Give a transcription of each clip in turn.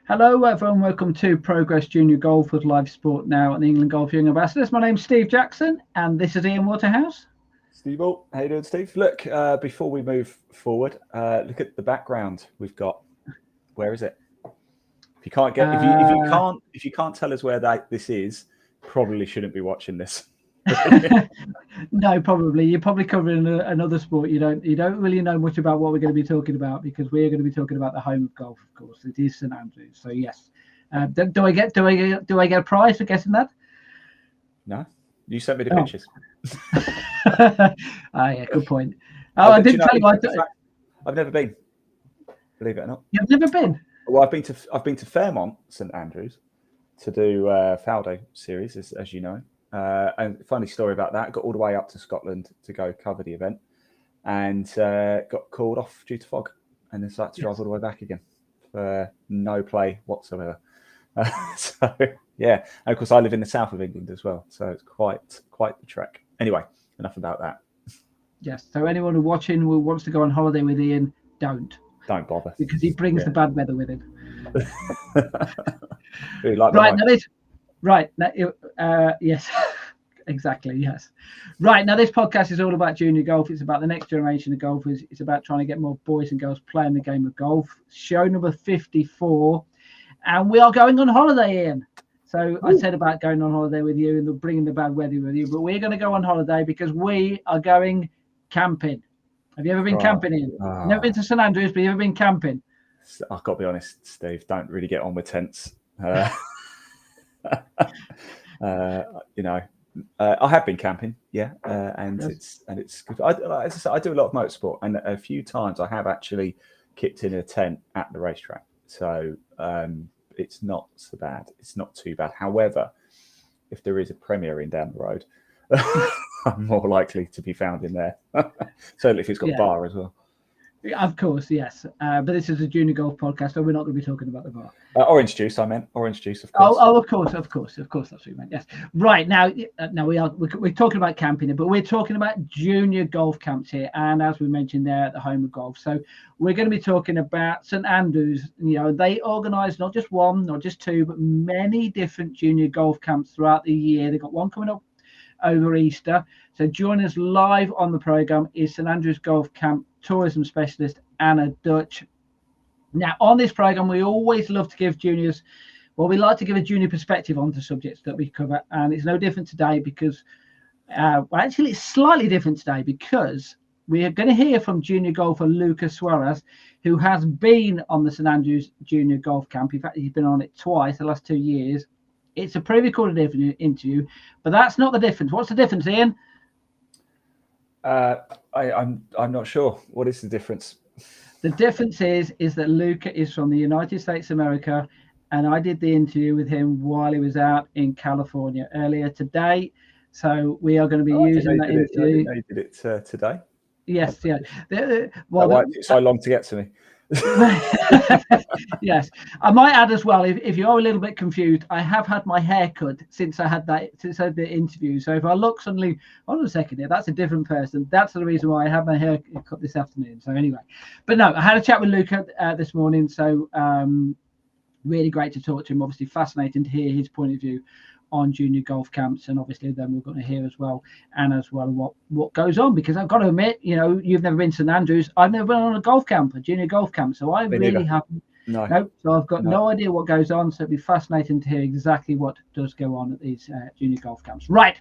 Hello everyone, welcome to Progress Junior Golf with live sport now on the England Golf Young Ambassadors. My name's Steve Jackson and this is Ian Waterhouse. Steve, how you doing, Steve? Look, before we move forward, look at the background we've got. Where is it? If you can't get, if you can't tell us where this is, probably shouldn't be watching this. No, probably you're probably covering another sport. You don't really know much about what we're going to be talking about, because we're going to be talking about the home of golf, of course. It is St Andrews. So yes, do I get a prize for guessing that? No, you sent me the pictures. Yeah, good point. I didn't tell you. I've never been. Believe it or not. You've never been? Well, I've been to Fairmont, St Andrews, to do Faldo series, as you know. And funny story about that, got all the way up to Scotland to go cover the event, and got called off due to fog, and then so I had to drive all the way back again for no play whatsoever. So yeah, and of course I live in the south of England as well, so it's quite the trek. Anyway, enough about that. Yes. So anyone watching who wants to go on holiday with Ian, don't bother, because he brings the bad weather with him. Yes, exactly. Yes. Right. Now, this podcast is all about junior golf. It's about the next generation of golfers. It's about trying to get more boys and girls playing the game of golf. Show number 54. And we are going on holiday, Ian. So I said about going on holiday with you and bringing the bad weather with you, but we're going to go on holiday because we are going camping. Have you ever been camping, Ian? Never been to St Andrews, but you ever been camping? I've got to be honest, Steve, don't really get on with tents. I have been camping, and yes. it's good. As I said, I do a lot of motorsport, and a few times I have actually kicked in a tent at the racetrack. So it's not so bad. It's not too bad. However, if there is a Premier in down the road, I'm more likely to be found in there. Certainly if it's got a bar as well. Of course, yes. But this is a junior golf podcast, so we're not going to be talking about the bar. Orange juice, I meant. Orange juice, of course. Of course. That's what you meant. Yes. Right now, we're talking about camping, but we're talking about junior golf camps here, and as we mentioned, there at the home of golf. So we're going to be talking about St Andrews. You know, they organise not just one, not just two, but many different junior golf camps throughout the year. They've got one coming up over Easter. So joining us live on the program is St Andrews Golf Camp tourism specialist Anna Dutch. Now, on this program, we always love to give juniors, we like to give a junior perspective on the subjects that we cover, and it's no different today because, actually, it's slightly different today because we are going to hear from junior golfer Luca Suarez, who has been on the St Andrews Junior Golf Camp. In fact, he's been on it twice the last 2 years. It's a pre-recorded interview, but that's not the difference. What's the difference, Ian? I'm not sure. What is the difference? The difference is that Luca is from the United States of America, and I did the interview with him while he was out in California earlier today. So we are going to be using that interview. You did it today. Yes, yeah. Why it took so long to get to me? Yes, I might add as well, if you're a little bit confused, I have had my hair cut since I had the interview. So if I look suddenly, hold on a second here, that's a different person. That's the reason why I had my hair cut this afternoon. So anyway, but no, I had a chat with Luca this morning. So really great to talk to him. Obviously fascinating to hear his point of view on junior golf camps, and obviously then we're going to hear as well what goes on, because I've got to admit, you know, you've never been to St Andrews, I've never been on a junior golf camp, so I really haven't. No, so I've got no idea what goes on, so it'd be fascinating to hear exactly what does go on at these junior golf camps. Right,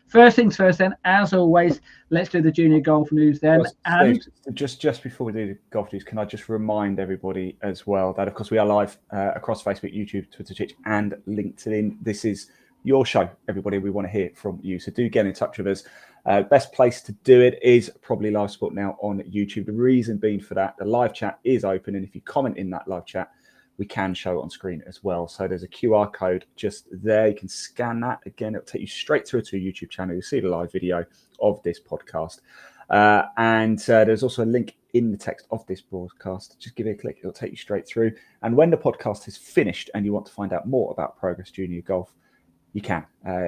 first things first then, as always, let's do the junior golf news then. Well, and Steve, just before we do the golf news, can I just remind everybody as well that of course we are live across Facebook, YouTube, Twitter, Twitch and LinkedIn. This is your show, everybody. We want to hear from you, so do get in touch with us. Best place to do it is probably Live Sport now on YouTube. The reason being for that, the live chat is open, and if you comment in that live chat, we can show it on screen as well. So there's a QR code just there. You can scan that. Again, it'll take you straight through to a YouTube channel. You'll see the live video of this podcast. And there's also a link in the text of this broadcast. Just give it a click. It'll take you straight through. And when the podcast is finished and you want to find out more about Progress Junior Golf, you can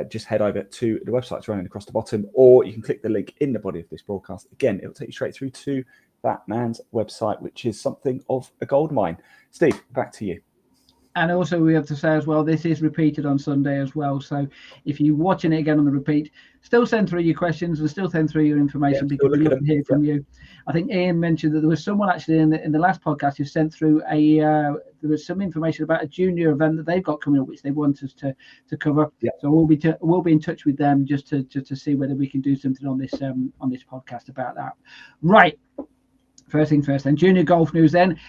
just head over to the websites running across the bottom, or you can click the link in the body of this broadcast. Again, it'll take you straight through to that man's website, which is something of a gold mine. Steve, back to you. And also we have to say as well, this is repeated on Sunday as well. So if you're watching it again on the repeat, still send through your questions and still send through your information, because we'd love to hear from you. I think Ian mentioned that there was someone actually in the last podcast who sent through there was some information about a junior event that they've got coming up, which they want us to cover. Yeah. So we'll be in touch with them just to see whether we can do something on this podcast about that. Right. First thing first, then junior golf news then.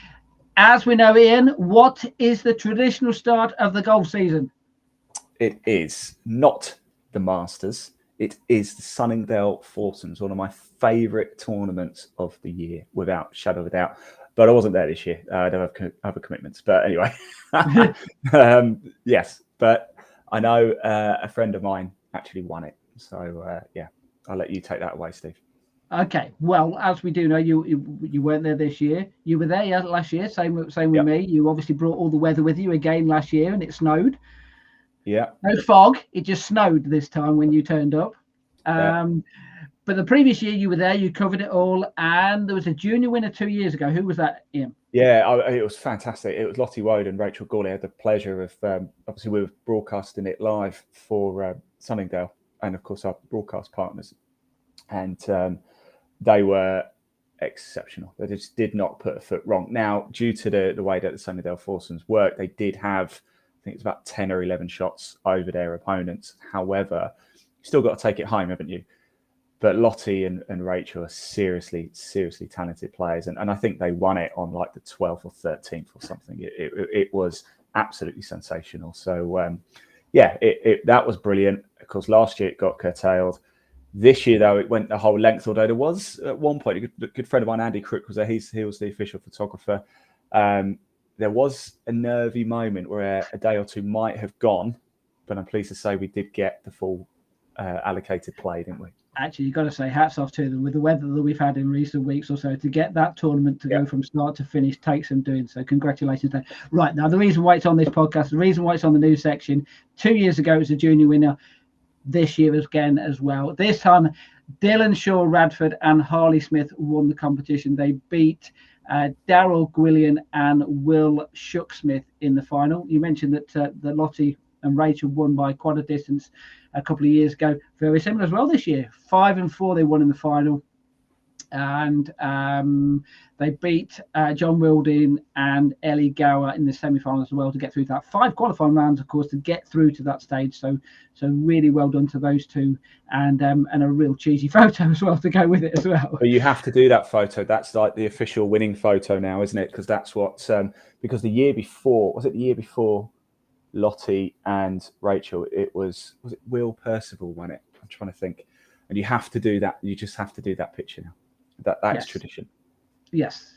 As we know, Ian, what is the traditional start of the golf season? It is not the Masters. It is the Sunningdale Foursomes, one of my favourite tournaments of the year, without shadow of a doubt. But I wasn't there this year. I don't have other commitments. But anyway, yes. But I know a friend of mine actually won it. So, I'll let you take that away, Steve. Okay, well, as we do know, you weren't there this year. You were there last year. Same with me. You obviously brought all the weather with you again last year, and it snowed. Yeah. No fog. It just snowed this time when you turned up. But the previous year you were there, you covered it all, and there was a junior winner 2 years ago. Who was that, Ian? Yeah, it was fantastic. It was Lottie Woad and Rachel Gawley. I had the pleasure of, obviously we were broadcasting it live for Sunningdale and, of course, our broadcast partners. And they were exceptional. They just did not put a foot wrong. Now, due to the way that the Sunningdale Foursomes work, they did have, I think it's about 10 or 11 shots over their opponents. However, you still got to take it home, haven't you? But Lottie and Rachel are seriously talented players. And I think they won it on like the 12th or 13th or something. It was absolutely sensational. So, that was brilliant. Of course, last year it got curtailed. This year, though, it went the whole length, although there was at one point, a good friend of mine, Andy Crook, was there. He was the official photographer. There was a nervy moment where a day or two might have gone, but I'm pleased to say we did get the full allocated play, didn't we? Actually, you've got to say hats off to them with the weather that we've had in recent weeks or so. To get that tournament to go from start to finish takes some doing. So congratulations there. Right, now the reason why it's on this podcast, the reason why it's on the news section, 2 years ago it was a junior winner. This year again as well. This time, Dylan Shaw Radford and Harley Smith won the competition. They beat Daryl Gwillian and Will Shooksmith in the final. You mentioned that Lottie and Rachel won by quite a distance a couple of years ago. Very similar as well this year. 5-4 they won in the final. And they beat John Wilding and Ellie Gower in the semi-finals as well to get through that. 5 qualifying rounds, of course, to get through to that stage. So really well done to those two, and a real cheesy photo as well to go with it as well. But you have to do that photo. That's like the official winning photo now, isn't it? Because that's what because the year before, was it the year before Lottie and Rachel? Was it Will Percival won it? I'm trying to think. And you have to do that. You just have to do that picture now. That's tradition. Yes.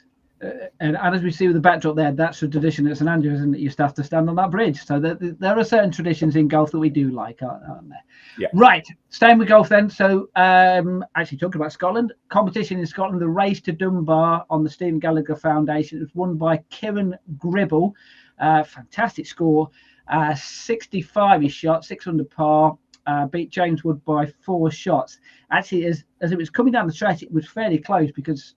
And as we see with the backdrop there, that's a tradition at St Andrews, isn't it? You have to stand on that bridge. So there are certain traditions in golf that we do like, aren't there? Yeah. Right. Staying with golf then. So actually talking about Scotland, competition in Scotland, the race to Dunbar on the Stephen Gallagher Foundation. It was won by Kieran Gribble. Fantastic score. 65 he shot, 6 under par. Beat James Wood by 4 shots. Actually, as it was coming down the stretch, it was fairly close because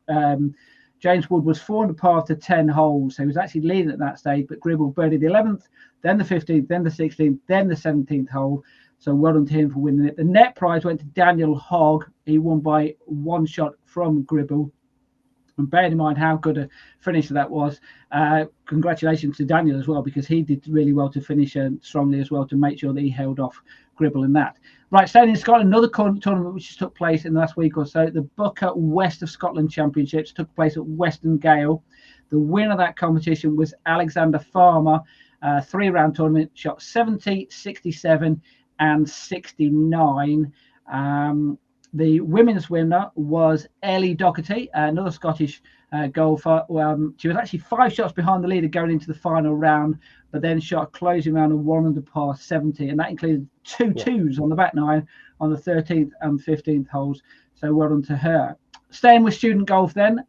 James Wood was 4 under par after 10 holes. So he was actually leading at that stage, but Gribble birdied the 11th, then the 15th, then the 16th, then the 17th hole. So well done to him for winning it. The net prize went to Daniel Hogg. He won by 1 shot from Gribble. And bearing in mind how good a finish that was, congratulations to Daniel as well, because he did really well to finish strongly as well to make sure that he held off Gribble in that. Right, staying in Scotland, another tournament which took place in the last week or so, the Booker West of Scotland Championships took place at Western Gale. The winner of that competition was Alexander Farmer, 3-round tournament, shot 70, 67 and 69. The women's winner was Ellie Doherty, another Scottish golfer. She was actually 5 shots behind the leader going into the final round, but then shot a closing round of 1 under par 70, and that included 2 twos on the back 9 on the 13th and 15th holes. So well done to her. Staying with student golf then,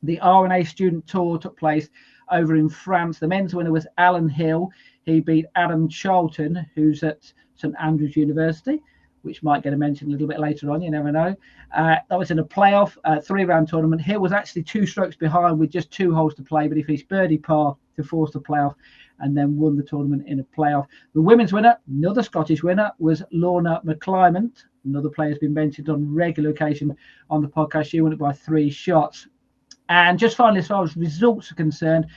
the R&A Student Tour took place over in France. The men's winner was Alan Hill. He beat Adam Charlton, who's at St Andrews University, which might get a mention a little bit later on. You never know. That was in a playoff, 3-round tournament. Hill was actually 2 strokes behind with just 2 holes to play, but he finished birdie par to force the playoff and then won the tournament in a playoff. The women's winner, another Scottish winner, was Lorna McClymont. Another player has been mentioned on regular occasion on the podcast. She won it by 3 shots. And just finally, as far as results are concerned,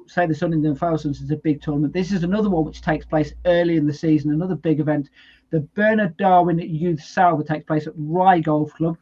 say the Sunningdon Falsons is a big tournament. This is another one which takes place early in the season, another big event. The Bernard Darwin Youth Salver takes place at Rye Golf Club.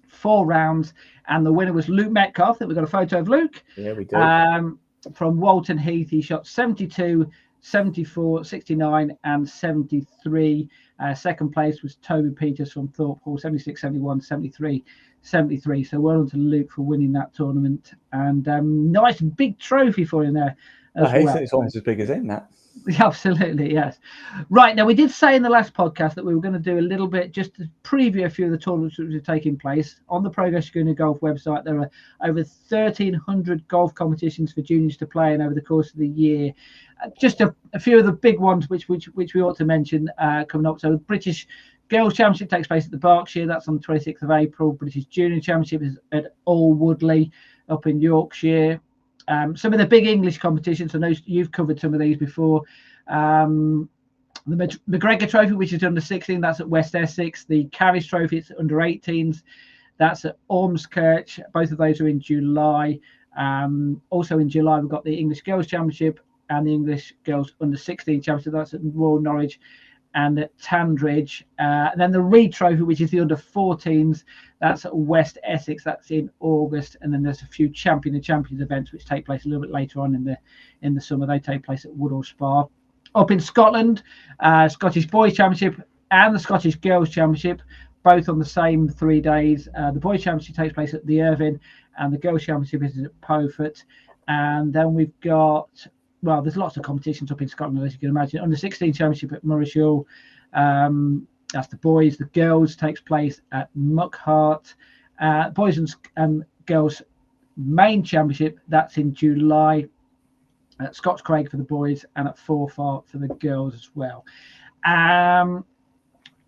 4 rounds, and the winner was Luke Metcalf. I think we've got a photo of Luke. Yeah, we do. From Walton Heath. He shot 72, 74, 69, and 73. Second place was Toby Peters from Thorpe Hall, 76, 71, 73, 73. So well done to Luke for winning that tournament. And nice big trophy for him there. It's almost as big as him, that. Absolutely, yes. Right, now we did say in the last podcast that we were going to do a little bit just to preview a few of the tournaments which are taking place. On the Progress Schooner Golf website, there are over 1,300 golf competitions for juniors to play in over the course of the year. Just a few of the big ones which we ought to mention coming up. So the British Girls Championship takes place at the Berkshire. That's on the 26th of April. British Junior Championship is at All Woodley up in Yorkshire. Some of the big English competitions, I know you've covered some of these before. The McGregor Trophy, which is under 16, that's at West Essex. The Carriage Trophy, it's under 18s. That's at Ormskirk. Both of those are in July. Also in July, we've got the English Girls Championship and the English Girls Under 16 Championship. That's at Royal Norwich and at Tandridge. And then the Reed Trophy, which is the under 14s, that's at West Essex. That's in August. And then there's a few Champion of Champions events which take place a little bit later on in the summer. They take place at Woodall Spa. Up in Scotland, Scottish Boys Championship and the Scottish Girls Championship, both on the same 3 days. The Boys Championship takes place at the Irvine, and the Girls Championship is at Beaufort. And then we've got, well, there's lots of competitions up in Scotland, as you can imagine. Under 16 Championship at Murrayshall. That's the boys. The girls takes place at Muckhart. Boys and girls main championship, that's in July at Scots Craig for the boys and at Forfar for the girls as well.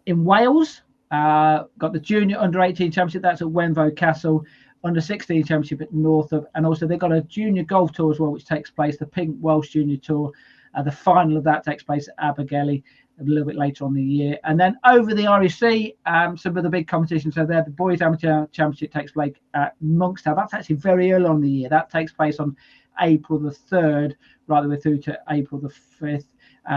In Wales, got the junior under 18 championship, that's at Wenvoe Castle. Under 16 championship at Northup, and also they've got a junior golf tour as well, which takes place, the Pink Welsh Junior Tour. The final of that takes place at Abergele a little bit later on the year. And then over the Irish Sea, some of the big competitions are there. The Boys Amateur Championship takes place at Monkstown. That's actually very early on in the year. That takes place on April the 3rd, right the way through to April the 5th.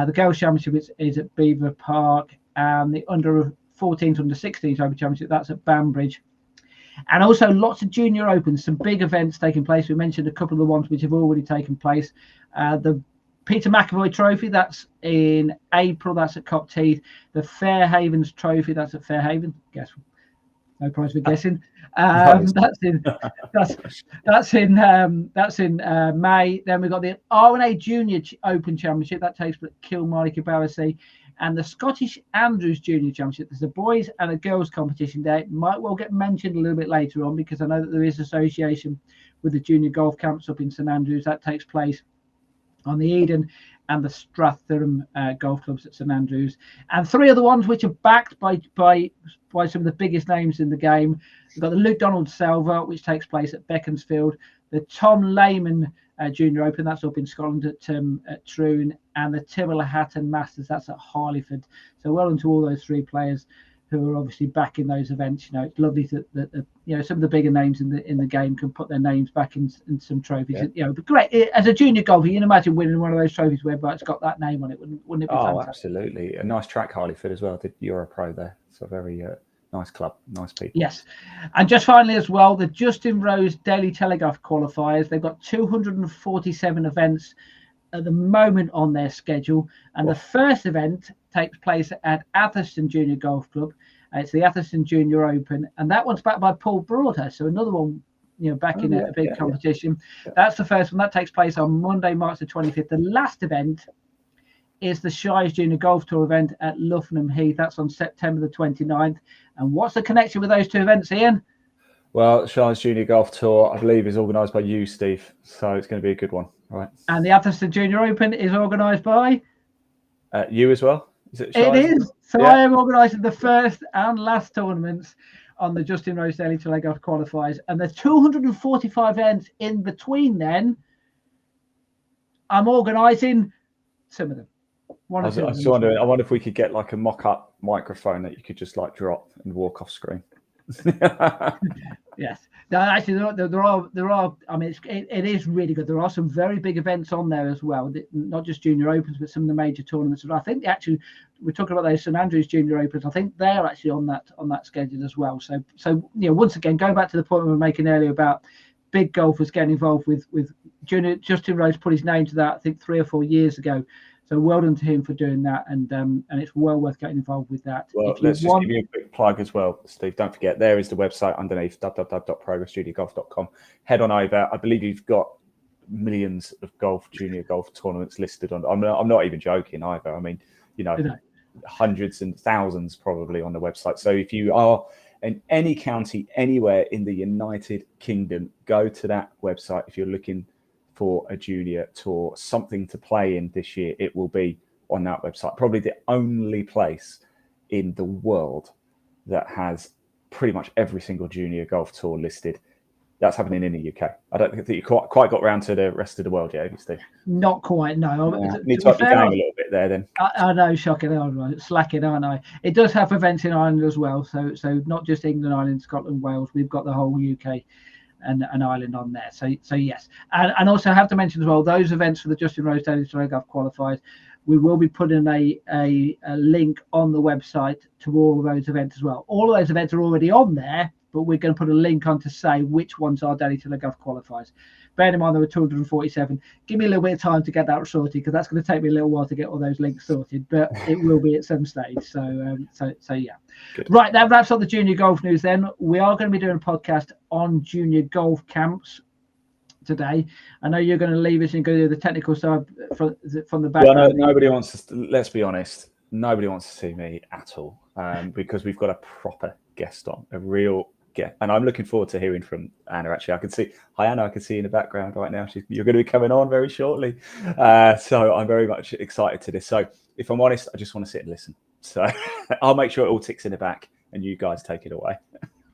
The Girls Championship is at Beaver Park, and the under 14s, under 16s Championship, that's at Banbridge. And also lots of junior opens, some big events taking place. We mentioned a couple of the ones which have already taken place. The Peter McAvoy Trophy, that's in April, that's at Copteath. The Fairhavens Trophy, that's at Fairhaven. Guess no prize for guessing. That's in May. Then we've got the R&A Junior Open Championship that takes place at Kilmarnock, Cabarrussie. And the Scottish Andrews Junior Championship. There's a boys and a girls competition there. It might well get mentioned a little bit later on, because I know that there is association with the junior golf camps up in St Andrews. That takes place on the Eden and the Stratham golf clubs at St Andrews. And 3 other ones which are backed by some of the biggest names in the game. We've got the Luke Donald Salver, which takes place at Beaconsfield. The Tom Lehman Junior Open, that's up in Scotland at Troon, and the Timberley Hatton Masters, that's at Harleyford. So well done to all those 3 players who are obviously back in those events. You know, it's lovely that some of the bigger names in the game can put their names back in some trophies. Yeah. You know, but great as a junior golfer, you can imagine winning one of those trophies whereby it's got that name on it. Wouldn't it be fantastic? Absolutely. A nice track, Harleyford as well. Did Europro there? So very nice club, nice people. Yes. And just finally as well, the Justin Rose Daily Telegraph qualifiers. They've got 247 events at the moment on their schedule. And the first event takes place at Atherstone Junior Golf Club. It's the Atherstone Junior Open. And that one's backed by Paul Broadhurst. So another one, back in a big competition. Yeah. That's the first one. That takes place on Monday, March the 25th. The last event is the Shires Junior Golf Tour event at Luffenham Heath. That's on September the 29th. And what's the connection with those 2 events, Ian? Well, Shines Junior Golf Tour, I believe, is organised by you, Steve. So it's going to be a good one, right? And the Atherstone Junior Open is organised by you as well. Is it? It Shines? is. So yeah. I am organising the first and last tournaments on the Justin Rose Daily to Golf qualifiers, and there's 245 events in between. Then I'm organising some of them. I was wondering. I wonder if we could get like a mock-up microphone that you could just like drop and walk off screen. Yes. No, actually, there are. I mean, it is really good. There are some very big events on there as well. Not just Junior Opens, but some of the major tournaments. I think we're talking about those St Andrews Junior Opens. I think they're actually on that schedule as well. So once again, going back to the point we were making earlier about big golfers getting involved with Junior. Justin Rose put his name to that, I think 3 or 4 years ago. So well done to him for doing that, and it's well worth getting involved with that. Well, let's just give you a quick plug as well, Steve. Don't forget, there is the website underneath, www.progressjuniorgolf.com. Head on over. I believe you've got millions of junior golf tournaments listed on. I'm not even joking either. I mean, hundreds and thousands probably on the website. So if you are in any county anywhere in the United Kingdom, go to that website. If you're looking for a junior tour, something to play in this year, it will be on that website. Probably the only place in the world that has pretty much every single junior golf tour listed. That's happening in the UK. I don't think you quite got around to the rest of the world yet, Steve. Not quite, no. Yeah. Need to up your game a little bit there then. I know, shocking. I'm slacking, aren't I? It does have events in Ireland as well. So not just England, Ireland, Scotland, Wales. We've got the whole UK and Ireland on there. So yes. And also I have to mention as well, those events for the Justin Rose Daily to Golf qualifiers, we will be putting a link on the website to all of those events as well. All of those events are already on there, but we're going to put a link on to say which ones are Daily to Golf qualifiers. Bear in mind there were 247. Give me a little bit of time to get that sorted, because that's going to take me a little while to get all those links sorted, but it will be at some stage. So yeah. Good. Right, that wraps up the junior golf news then. We are going to be doing a podcast on junior golf camps today. I know you're going to leave us and go to the technical side from the back. Well, nobody wants to, let's be honest, nobody wants to see me at all, because we've got a proper guest on, a real guest. And I'm looking forward to hearing from Anna. Actually, I can see you in the background right now. You're going to be coming on very shortly. So I'm very much excited to this. So if I'm honest, I just want to sit and listen. So I'll make sure it all ticks in the back and you guys take it away.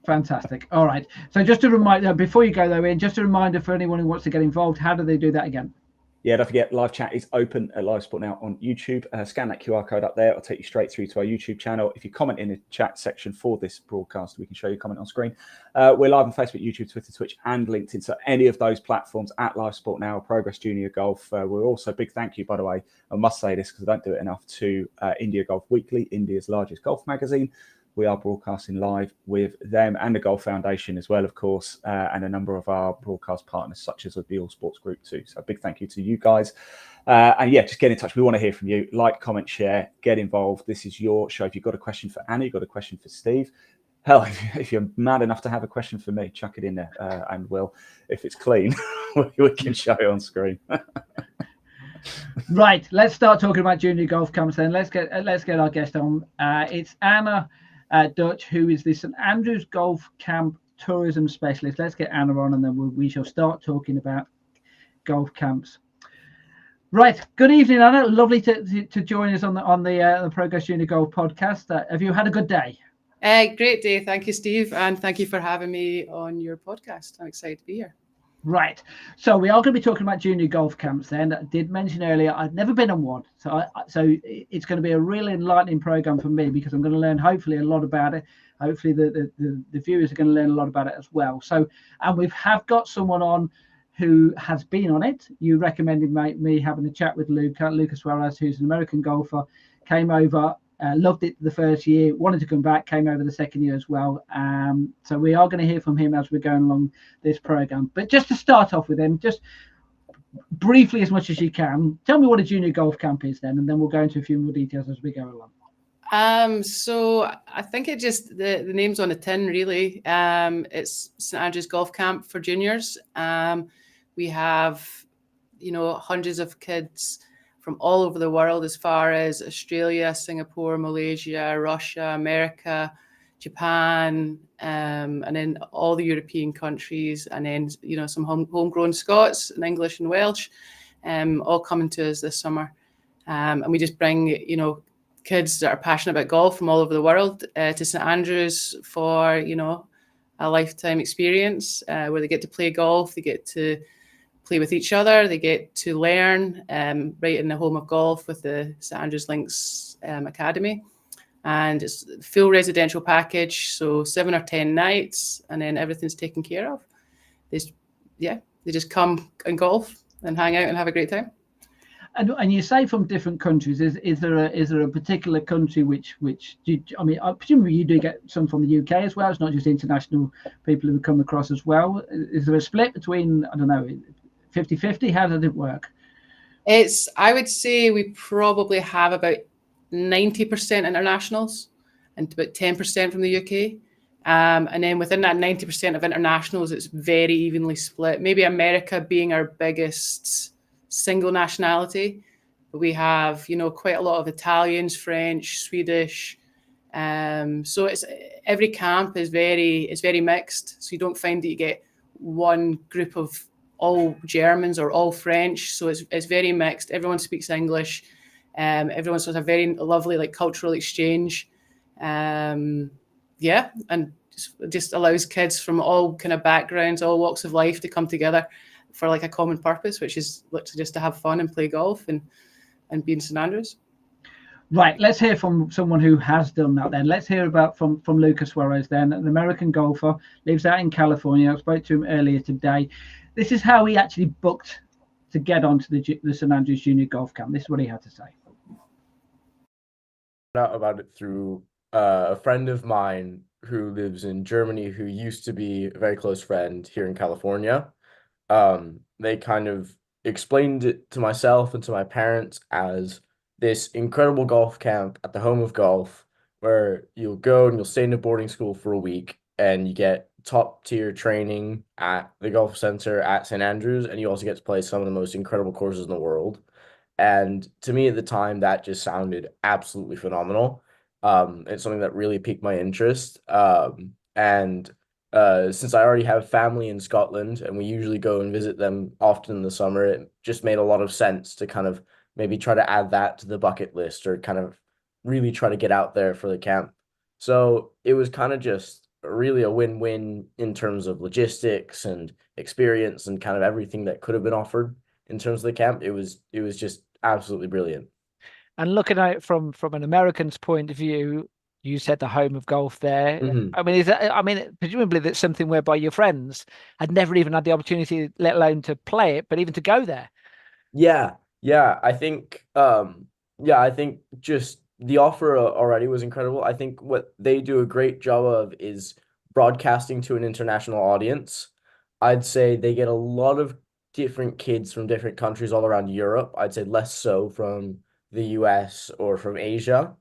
Fantastic. All right. So just a reminder, before you go though, Ian, just a reminder for anyone who wants to get involved, how do they do that again? Yeah, don't forget, live chat is open at Live Sport Now on YouTube. Scan that QR code up there. I'll take you straight through to our YouTube channel. If you comment in the chat section for this broadcast, we can show you a comment on screen. We're live on Facebook, YouTube, Twitter, Twitch, and LinkedIn. So any of those platforms at Live Sport Now, Progress Junior Golf. We're also big thank you, by the way. I must say this because I don't do it enough, to India Golf Weekly, India's largest golf magazine. We are broadcasting live with them and the Golf Foundation as well, of course, and a number of our broadcast partners, such as the All Sports Group too. So a big thank you to you guys. And yeah, just get in touch. We want to hear from you. Like, comment, share, get involved. This is your show. If you've got a question for Annie, you've got a question for Steve. Hell, if you're mad enough to have a question for me, chuck it in there. And if it's clean, we can show it on screen. Right, let's start talking about junior golf camps then. Let's get our guest on. It's Anna Dutch, who is the St Andrews Golf Camp Tourism Specialist. Let's get Anna on, and then we shall start talking about golf camps. Right. Good evening, Anna. Lovely to join us on the Progress Junior Golf podcast. Have you had a good day? Great day. Thank you, Steve, and thank you for having me on your podcast. I'm excited to be here. Right. So we are going to be talking about junior golf camps then. I did mention earlier, I've never been on one. So it's going to be a really enlightening program for me, because I'm going to learn hopefully a lot about it. Hopefully the viewers are going to learn a lot about it as well. So, and we have got someone on who has been on it. You recommended me having a chat with Luca Suarez, who's an American golfer, came over, loved it the first year, wanted to come back, came over the second year as well. So we are going to hear from him as we're going along this program. But just to start off with him, just briefly as much as you can, tell me what a junior golf camp is then, and then we'll go into a few more details as we go along. So I think it just, the name's on the tin, really. It's St Andrews Golf Camp for juniors. We have, hundreds of kids from all over the world, as far as Australia, Singapore, Malaysia, Russia, America, Japan, and then all the European countries, and then some homegrown Scots and English and Welsh, all coming to us this summer, and we just bring kids that are passionate about golf from all over the world to St Andrews for a lifetime experience where they get to play golf, they get to play with each other, they get to learn right in the home of golf with the St Andrews Links Academy. And it's a full residential package, so 7 or 10 nights, and then everything's taken care of. They just come and golf and hang out and have a great time. And you say from different countries. Is there a particular country which presumably you do get some from the UK as well. It's not just international people who come across as well. Is there a split between 50-50? How does it work? I would say we probably have about 90% internationals and about 10% from the UK. And then within that 90% of internationals, it's very evenly split. Maybe America being our biggest single nationality, but we have, quite a lot of Italians, French, Swedish. So every camp is very mixed. So you don't find that you get one group of all Germans or all French. So it's very mixed. Everyone speaks English. Everyone's sort of a very lovely cultural exchange. And just allows kids from all kind of backgrounds, all walks of life to come together for a common purpose, which is literally just to have fun and play golf and be in St Andrews. Right, let's hear from someone who has done that then. Let's hear about from Luca Suarez then, an American golfer, lives out in California. I spoke to him earlier today. This is how he actually booked to get onto the St Andrews Junior Golf Camp. This is what he had to say. Out about it through a friend of mine who lives in Germany, who used to be a very close friend here in California. They kind of explained it to myself and to my parents as this incredible golf camp at the home of golf, where you'll go and you'll stay in a boarding school for a week and you get top tier training at the golf center at St Andrews, and you also get to play some of the most incredible courses in the world. And to me at the time, that just sounded absolutely phenomenal. It's something that really piqued my interest. And since I already have family in Scotland and we usually go and visit them often in the summer, it just made a lot of sense to kind of maybe try to add that to the bucket list or kind of really try to get out there for the camp. So it was kind of just really a win-win in terms of logistics and experience and kind of everything that could have been offered in terms of the camp. It was just absolutely brilliant. And looking at it from an American's point of view, you said the home of golf there. Mm-hmm. Presumably that's something whereby your friends had never even had the opportunity, let alone to play it, but even to go there. Yeah. I think just the offer already was incredible. I think what they do a great job of is broadcasting to an international audience. I'd say they get a lot of different kids from different countries all around Europe. I'd say less so from the US or from Asia.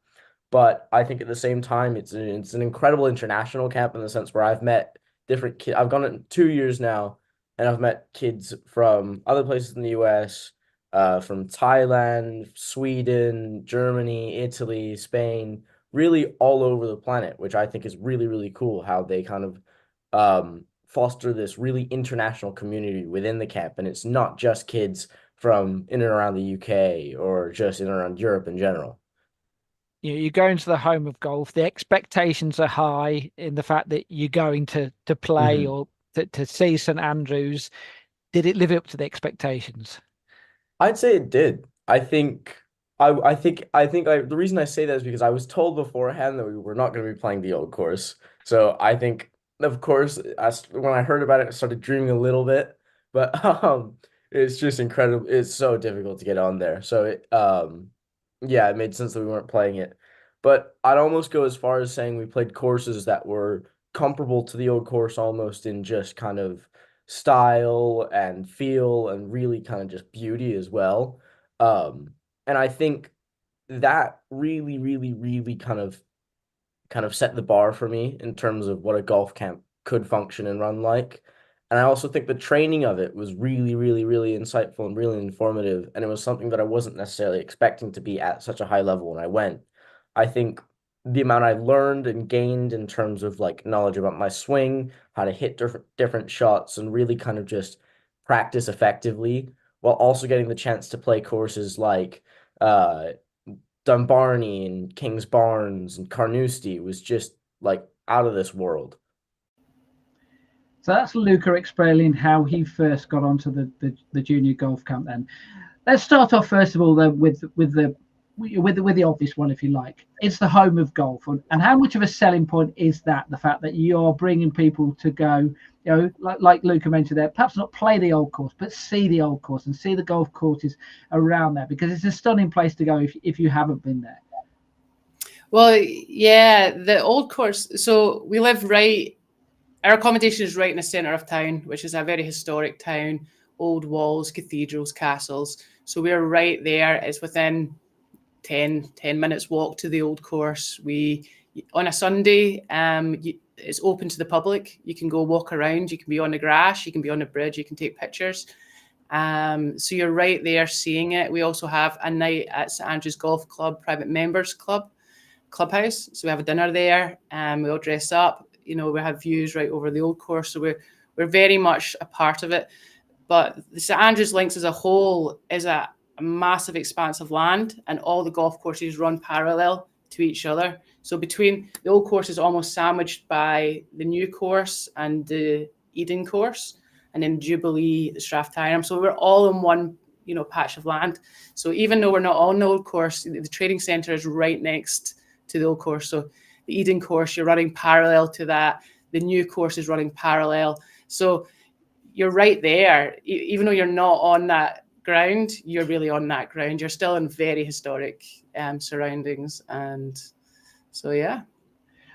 But I think at the same time, it's an incredible international camp in the sense where I've met different kids. I've gone in 2 years now, and I've met kids from other places in the US, from Thailand, Sweden, Germany, Italy, Spain, really all over the planet, which I think is really, really cool how they kind of foster this really international community within the camp. And it's not just kids from in and around the UK or just in and around Europe in general. You go into the home of golf, the expectations are high in the fact that you're going to play Mm-hmm. or to see St Andrews. Did it live up to the expectations? I'd say it did. The reason I say that is because I was told beforehand that we were not going to be playing the old course. So I think, of course, when I heard about it, I started dreaming a little bit, but it's just incredible. It's so difficult to get on there. So it made sense that we weren't playing it. But I'd almost go as far as saying we played courses that were comparable to the old course almost in just kind of style and feel and really kind of just beauty as well. And I think that really, really, really kind of set the bar for me in terms of what a golf camp could function and run like. And I also think the training of it was really, really, really insightful and really informative. And it was something that I wasn't necessarily expecting to be at such a high level when I went. I think the amount I learned and gained in terms of like knowledge about my swing, how to hit different shots, and really kind of just practice effectively, while also getting the chance to play courses like Dunbarney and Kings Barnes and Carnoustie was just like out of this world. So that's Luca explaining how he first got onto the junior golf camp. Then let's start off first of all then with the obvious one, if you like. It's the home of golf, and how much of a selling point is that? The fact that you're bringing people to go, you know, like Luca mentioned there, perhaps not play the old course, but see the old course and see the golf courses around there, because it's a stunning place to go if you haven't been there. Well, yeah, the old course. So we live our accommodation is right in the centre of town, which is a very historic town, old walls, cathedrals, castles. So we're right there. It's within 10 minutes walk to the old course. On a Sunday, it's open to the public. You can go walk around. You can be on the grass. You can be on the bridge. You can take pictures. So you're right there seeing it. We also have a night at St Andrews Golf Club, private members clubhouse. So we have a dinner there, and we all dress up. You know, we have views right over the old course. So we're very much a part of it. But the St Andrews Links as a whole is a massive expanse of land, and all the golf courses run parallel to each other. So between the old course is almost sandwiched by the new course and the Eden course, and then Jubilee, the Strathtyrum. So we're all in one, you know, patch of land. So even though we're not on the old course, the training centre is right next to the old course. So the Eden course, you're running parallel to that. The new course is running parallel. So you're right there. Even though you're not on that ground, you're really on that ground. You're still in very historic surroundings. And so, yeah.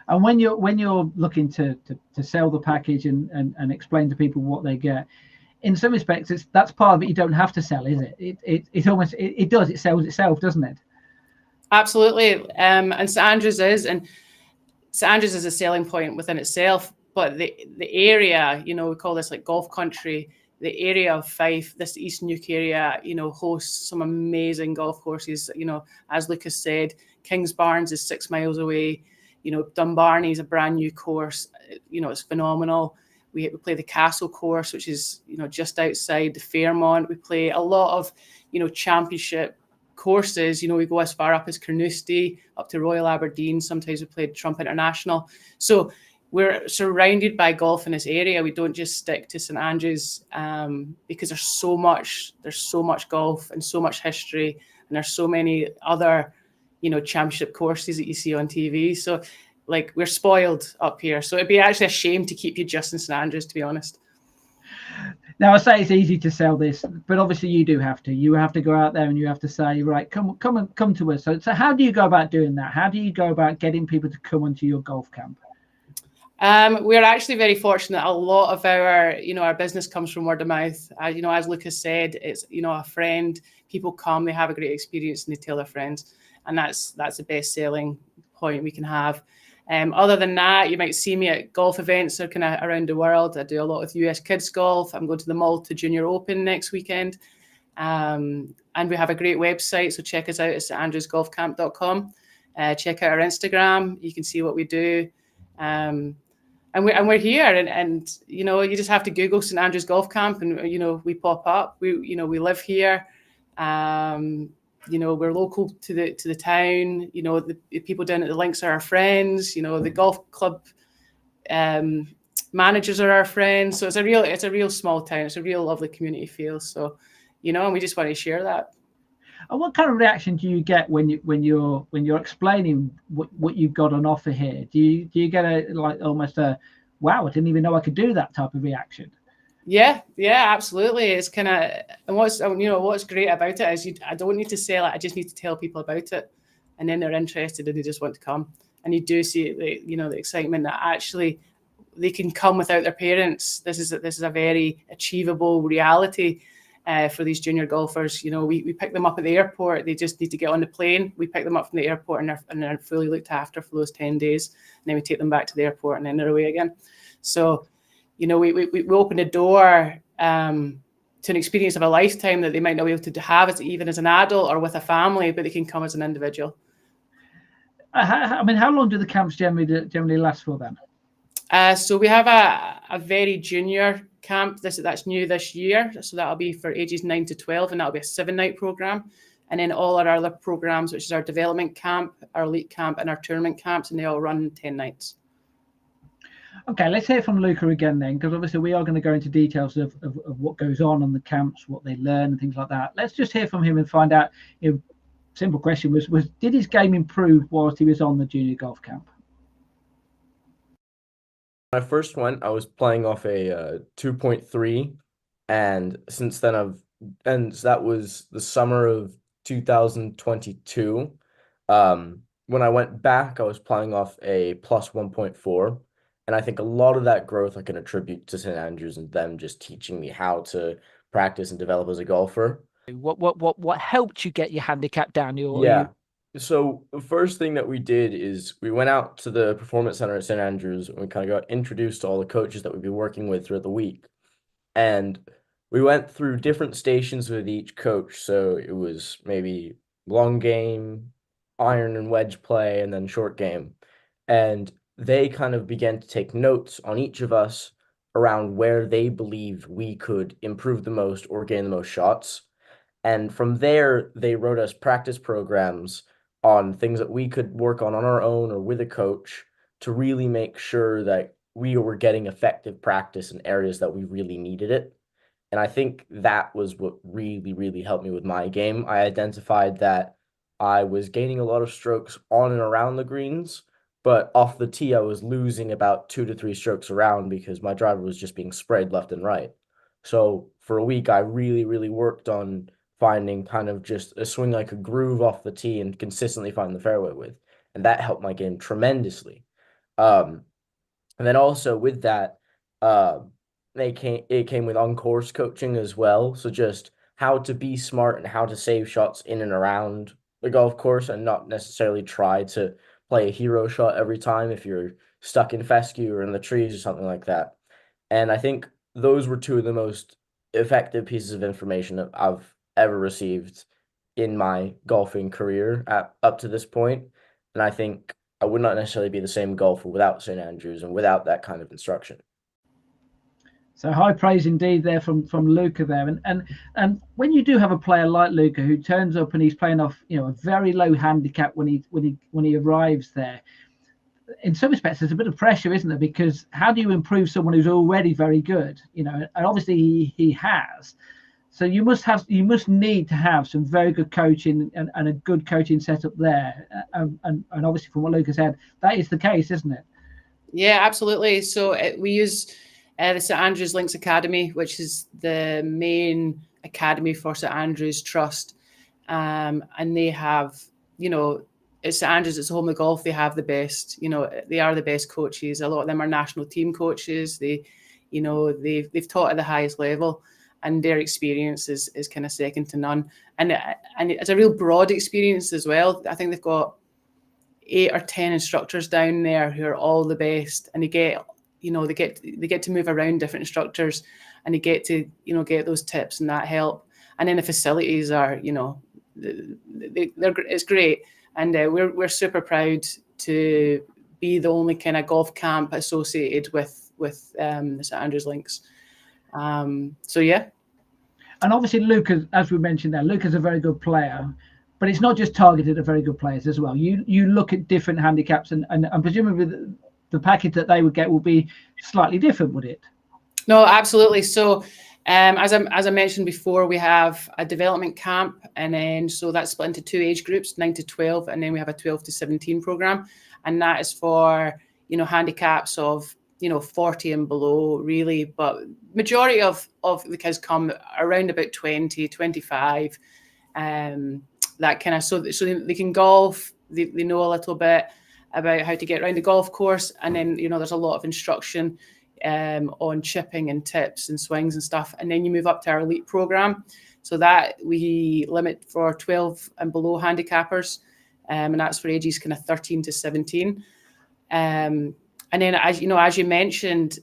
And when you're looking to sell the package and explain to people what they get, in some respects, that's part of it. You don't have to sell, is it? It almost does. It sells itself, doesn't it? Absolutely. And St Andrews is a selling point within itself. But the area, you know, we call this like golf country. The area of Fife, this East Nuke area, you know, hosts some amazing golf courses. You know, as Lucas said, Kings Barnes is 6 miles away. You know, Dunbarney is a brand new course. You know, it's phenomenal. We play the Castle course, which is, you know, just outside the Fairmont. We play a lot of, you know, championship courses. You know, we go as far up as Carnoustie, up to Royal Aberdeen. Sometimes we played Trump International. So we're surrounded by golf in this area. We don't just stick to St Andrews because there's so much golf and so much history, and there's so many other, you know, championship courses that you see on TV. So like, we're spoiled up here. So it'd be actually a shame to keep you just in St Andrews, to be honest. Now, I say it's easy to sell this, but obviously you do have to. You have to go out there and you have to say, right, come to us. So how do you go about doing that? How do you go about getting people to come onto your golf camp? We're actually very fortunate. A lot of our business comes from word of mouth. You know, as Lucas said, it's, you know, a friend. People come, they have a great experience, and they tell their friends, and that's the best selling point we can have. Other than that, you might see me at golf events or kind of around the world. I do a lot with US kids golf. I'm going to the Malta Junior Open next weekend. And we have a great website, so check us out at standrewsgolfcamp.com. Check out our Instagram. You can see what we do. And we're here, and you know, you just have to Google St Andrews Golf Camp, and you know, we pop up. We live here. You know, we're local to the town. You know, the people down at the links are our friends. You know, the golf club managers are our friends. So it's a real small town. It's a real lovely community feel. So, you know, and we just want to share that. And what kind of reaction do you get when you're explaining what you've got on offer here? Do you get almost a wow, I didn't even know I could do that type of reaction? Yeah, absolutely. It's kind of, and what's great about it is I don't need to sell it. I just need to tell people about it, and then they're interested and they just want to come. And you do see the excitement that actually they can come without their parents. This is a very achievable reality for these junior golfers. You know, we pick them up at the airport. They just need to get on the plane. We pick them up from the airport, and they're fully looked after for those 10 days. And then we take them back to the airport, and then they're away again. So, you know, we open the door to an experience of a lifetime that they might not be able to have even as an adult or with a family, but they can come as an individual. I mean, how long do the camps generally last for then? So we have a very junior camp. That's new this year. So that'll be for ages 9 to 12, and that'll be a 7-night program. And then all our other programs, which is our development camp, our elite camp, and our tournament camps, and they all run 10 nights. Okay, let's hear from Luca again then, because obviously we are going to go into details of what goes on the camps, what they learn, and things like that. Let's just hear from him and find out. Simple question was did his game improve whilst he was on the junior golf camp? When I first went, I was playing off a 2.3, and since then so that was the summer of 2022. When I went back, I was playing off a plus 1.4, and I think a lot of that growth I can attribute to St. Andrews and them just teaching me how to practice and develop as a golfer. What helped you get your handicap down? So the first thing that we did is we went out to the performance center at St. Andrews, and we kind of got introduced to all the coaches that we'd be working with throughout the week. And we went through different stations with each coach. So it was maybe long game, iron and wedge play, and then short game. And they kind of began to take notes on each of us around where they believed we could improve the most or gain the most shots. And from there, they wrote us practice programs on things that we could work on our own or with a coach to really make sure that we were getting effective practice in areas that we really needed it. And I think that was what really, really helped me with my game. I identified that I was gaining a lot of strokes on and around the greens, but off the tee, I was losing about 2 to 3 strokes around because my driver was just being sprayed left and right. So for a week, I really, really worked on finding kind of just a swing I could groove off the tee and consistently find the fairway with. And that helped my game tremendously. And then also with that, it came with on-course coaching as well. So just how to be smart and how to save shots in and around the golf course and not necessarily try to play a hero shot every time if you're stuck in fescue or in the trees or something like that. And I think those were two of the most effective pieces of information that I've ever received in my golfing career up to this point. And I think I would not necessarily be the same golfer without St. Andrews and without that kind of instruction. So high praise indeed there from Luca there. And when you do have a player like Luca who turns up and he's playing off, a very low handicap when he arrives there, in some respects there's a bit of pressure, isn't there? Because how do you improve someone who's already very good? And obviously he has. So you must need to have some very good coaching and a good coaching setup there. And obviously from what Luca said, that is the case, isn't it? Yeah, absolutely. So we use the St. Andrews Links Academy, which is the main academy for St. Andrews Trust. And they have, at St. Andrews, it's home of golf. They have the best, they are the best coaches. A lot of them are national team coaches. They've taught at the highest level. And their experience is kind of second to none. And it's a real broad experience as well. I think they've got 8 or 10 instructors down there who are all the best. And they get to move around different instructors, and they get to, get those tips and that help. And then the facilities are, it's great. And we're super proud to be the only kind of golf camp associated with the St. Andrews Links. So yeah. And obviously Luca, as we mentioned there, Luca's a very good player, but it's not just targeted at very good players as well. You look at different handicaps and presumably the package that they would get will be slightly different, would it? No, absolutely. So as I mentioned before, we have a development camp, and then so that's split into 2 age groups, 9 to 12, and then we have a 12 to 17 program, and that is for handicaps of 40 and below, really. But majority of the kids come around about 20, 25, that kind of, so they can golf, they know a little bit about how to get around the golf course, and then there's a lot of instruction on chipping and tips and swings and stuff, and then you move up to our elite program, so that we limit for 12 and below handicappers, and that's for ages kind of 13 to 17. And then, as you mentioned,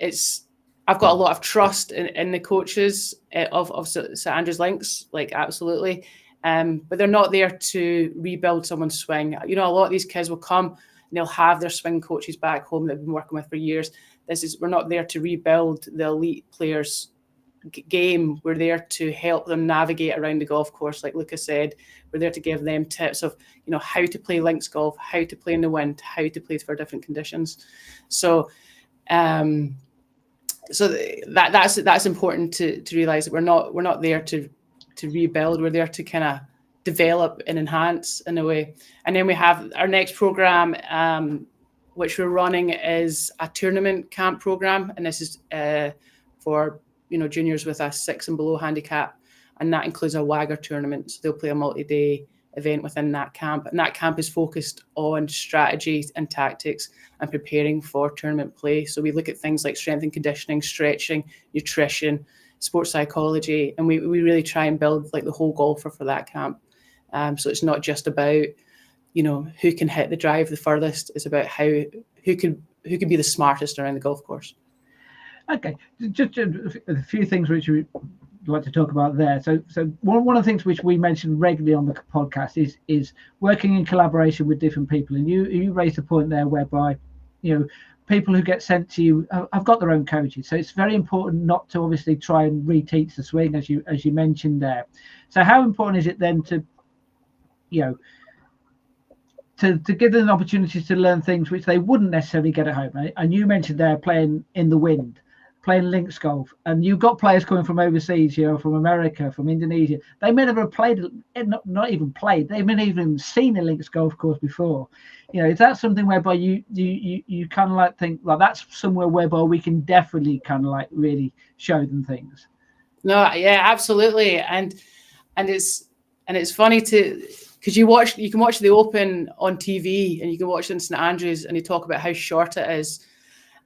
I've got a lot of trust in the coaches of St. Andrews Links, like absolutely. but they're not there to rebuild someone's swing. You know, a lot of these kids will come and they'll have their swing coaches back home that they've been working with for years. We're not there to rebuild the elite players' game. We're there to help them navigate around the golf course. Like Luca said, we're there to give them tips of, you know, how to play links golf, how to play in the wind, how to play for different conditions. So, that's important to realize that we're not there to rebuild. We're there to kind of develop and enhance in a way. And then we have our next program, which we're running, is a tournament camp program, and this is for, you know, juniors with a 6 and below handicap, and that includes a WAGR tournament. So they'll play a multi-day event within that camp, and that camp is focused on strategies and tactics and preparing for tournament play. So we look at things like strength and conditioning, stretching, nutrition, sports psychology, and we really try and build like the whole golfer for that camp. So it's not just about, you know, who can hit the drive the furthest. It's about who can be the smartest around the golf course. Okay, just a few things which we like to talk about there. So one of the things which we mention regularly on the podcast is working in collaboration with different people. And you raised a point there whereby, you know, people who get sent to you have got their own coaches. So it's very important not to obviously try and reteach the swing, as you mentioned there. So how important is it then to, you know, to give them opportunities to learn things which they wouldn't necessarily get at home, right? And you mentioned there playing in the wind, playing links golf, and you've got players coming from overseas, you know, from America, from Indonesia. They may never have played, not even played. They may not even seen a links golf course before. You know, is that something whereby you kind of like think, well, that's somewhere whereby we can definitely kind of like really show them things? No, yeah, absolutely, and it's funny because you can watch the Open on TV and you can watch it in St Andrews and you talk about how short it is.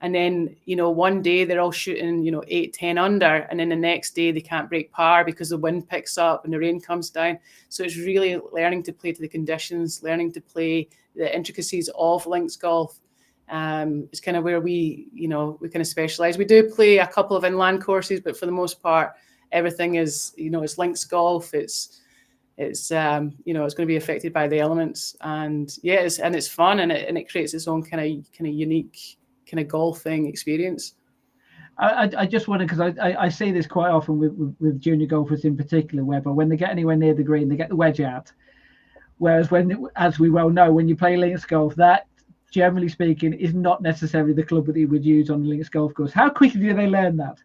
And then, you know, one day they're all shooting, you know, 8, 10 under. And then the next day they can't break par because the wind picks up and the rain comes down. So it's really learning to play to the conditions, learning to play the intricacies of links golf. It's kind of where we kind of specialize. We do play a couple of inland courses, but for the most part, everything is, you know, it's links golf. It's you know, it's going to be affected by the elements. And yeah, it's fun, and it creates its own kind of unique kind of golfing experience. I just wonder, because I see this quite often with junior golfers in particular, whereby when they get anywhere near the green, they get the wedge out. Whereas as we well know, when you play links golf, that generally speaking is not necessarily the club that you would use on the links golf course. How quickly do they learn that?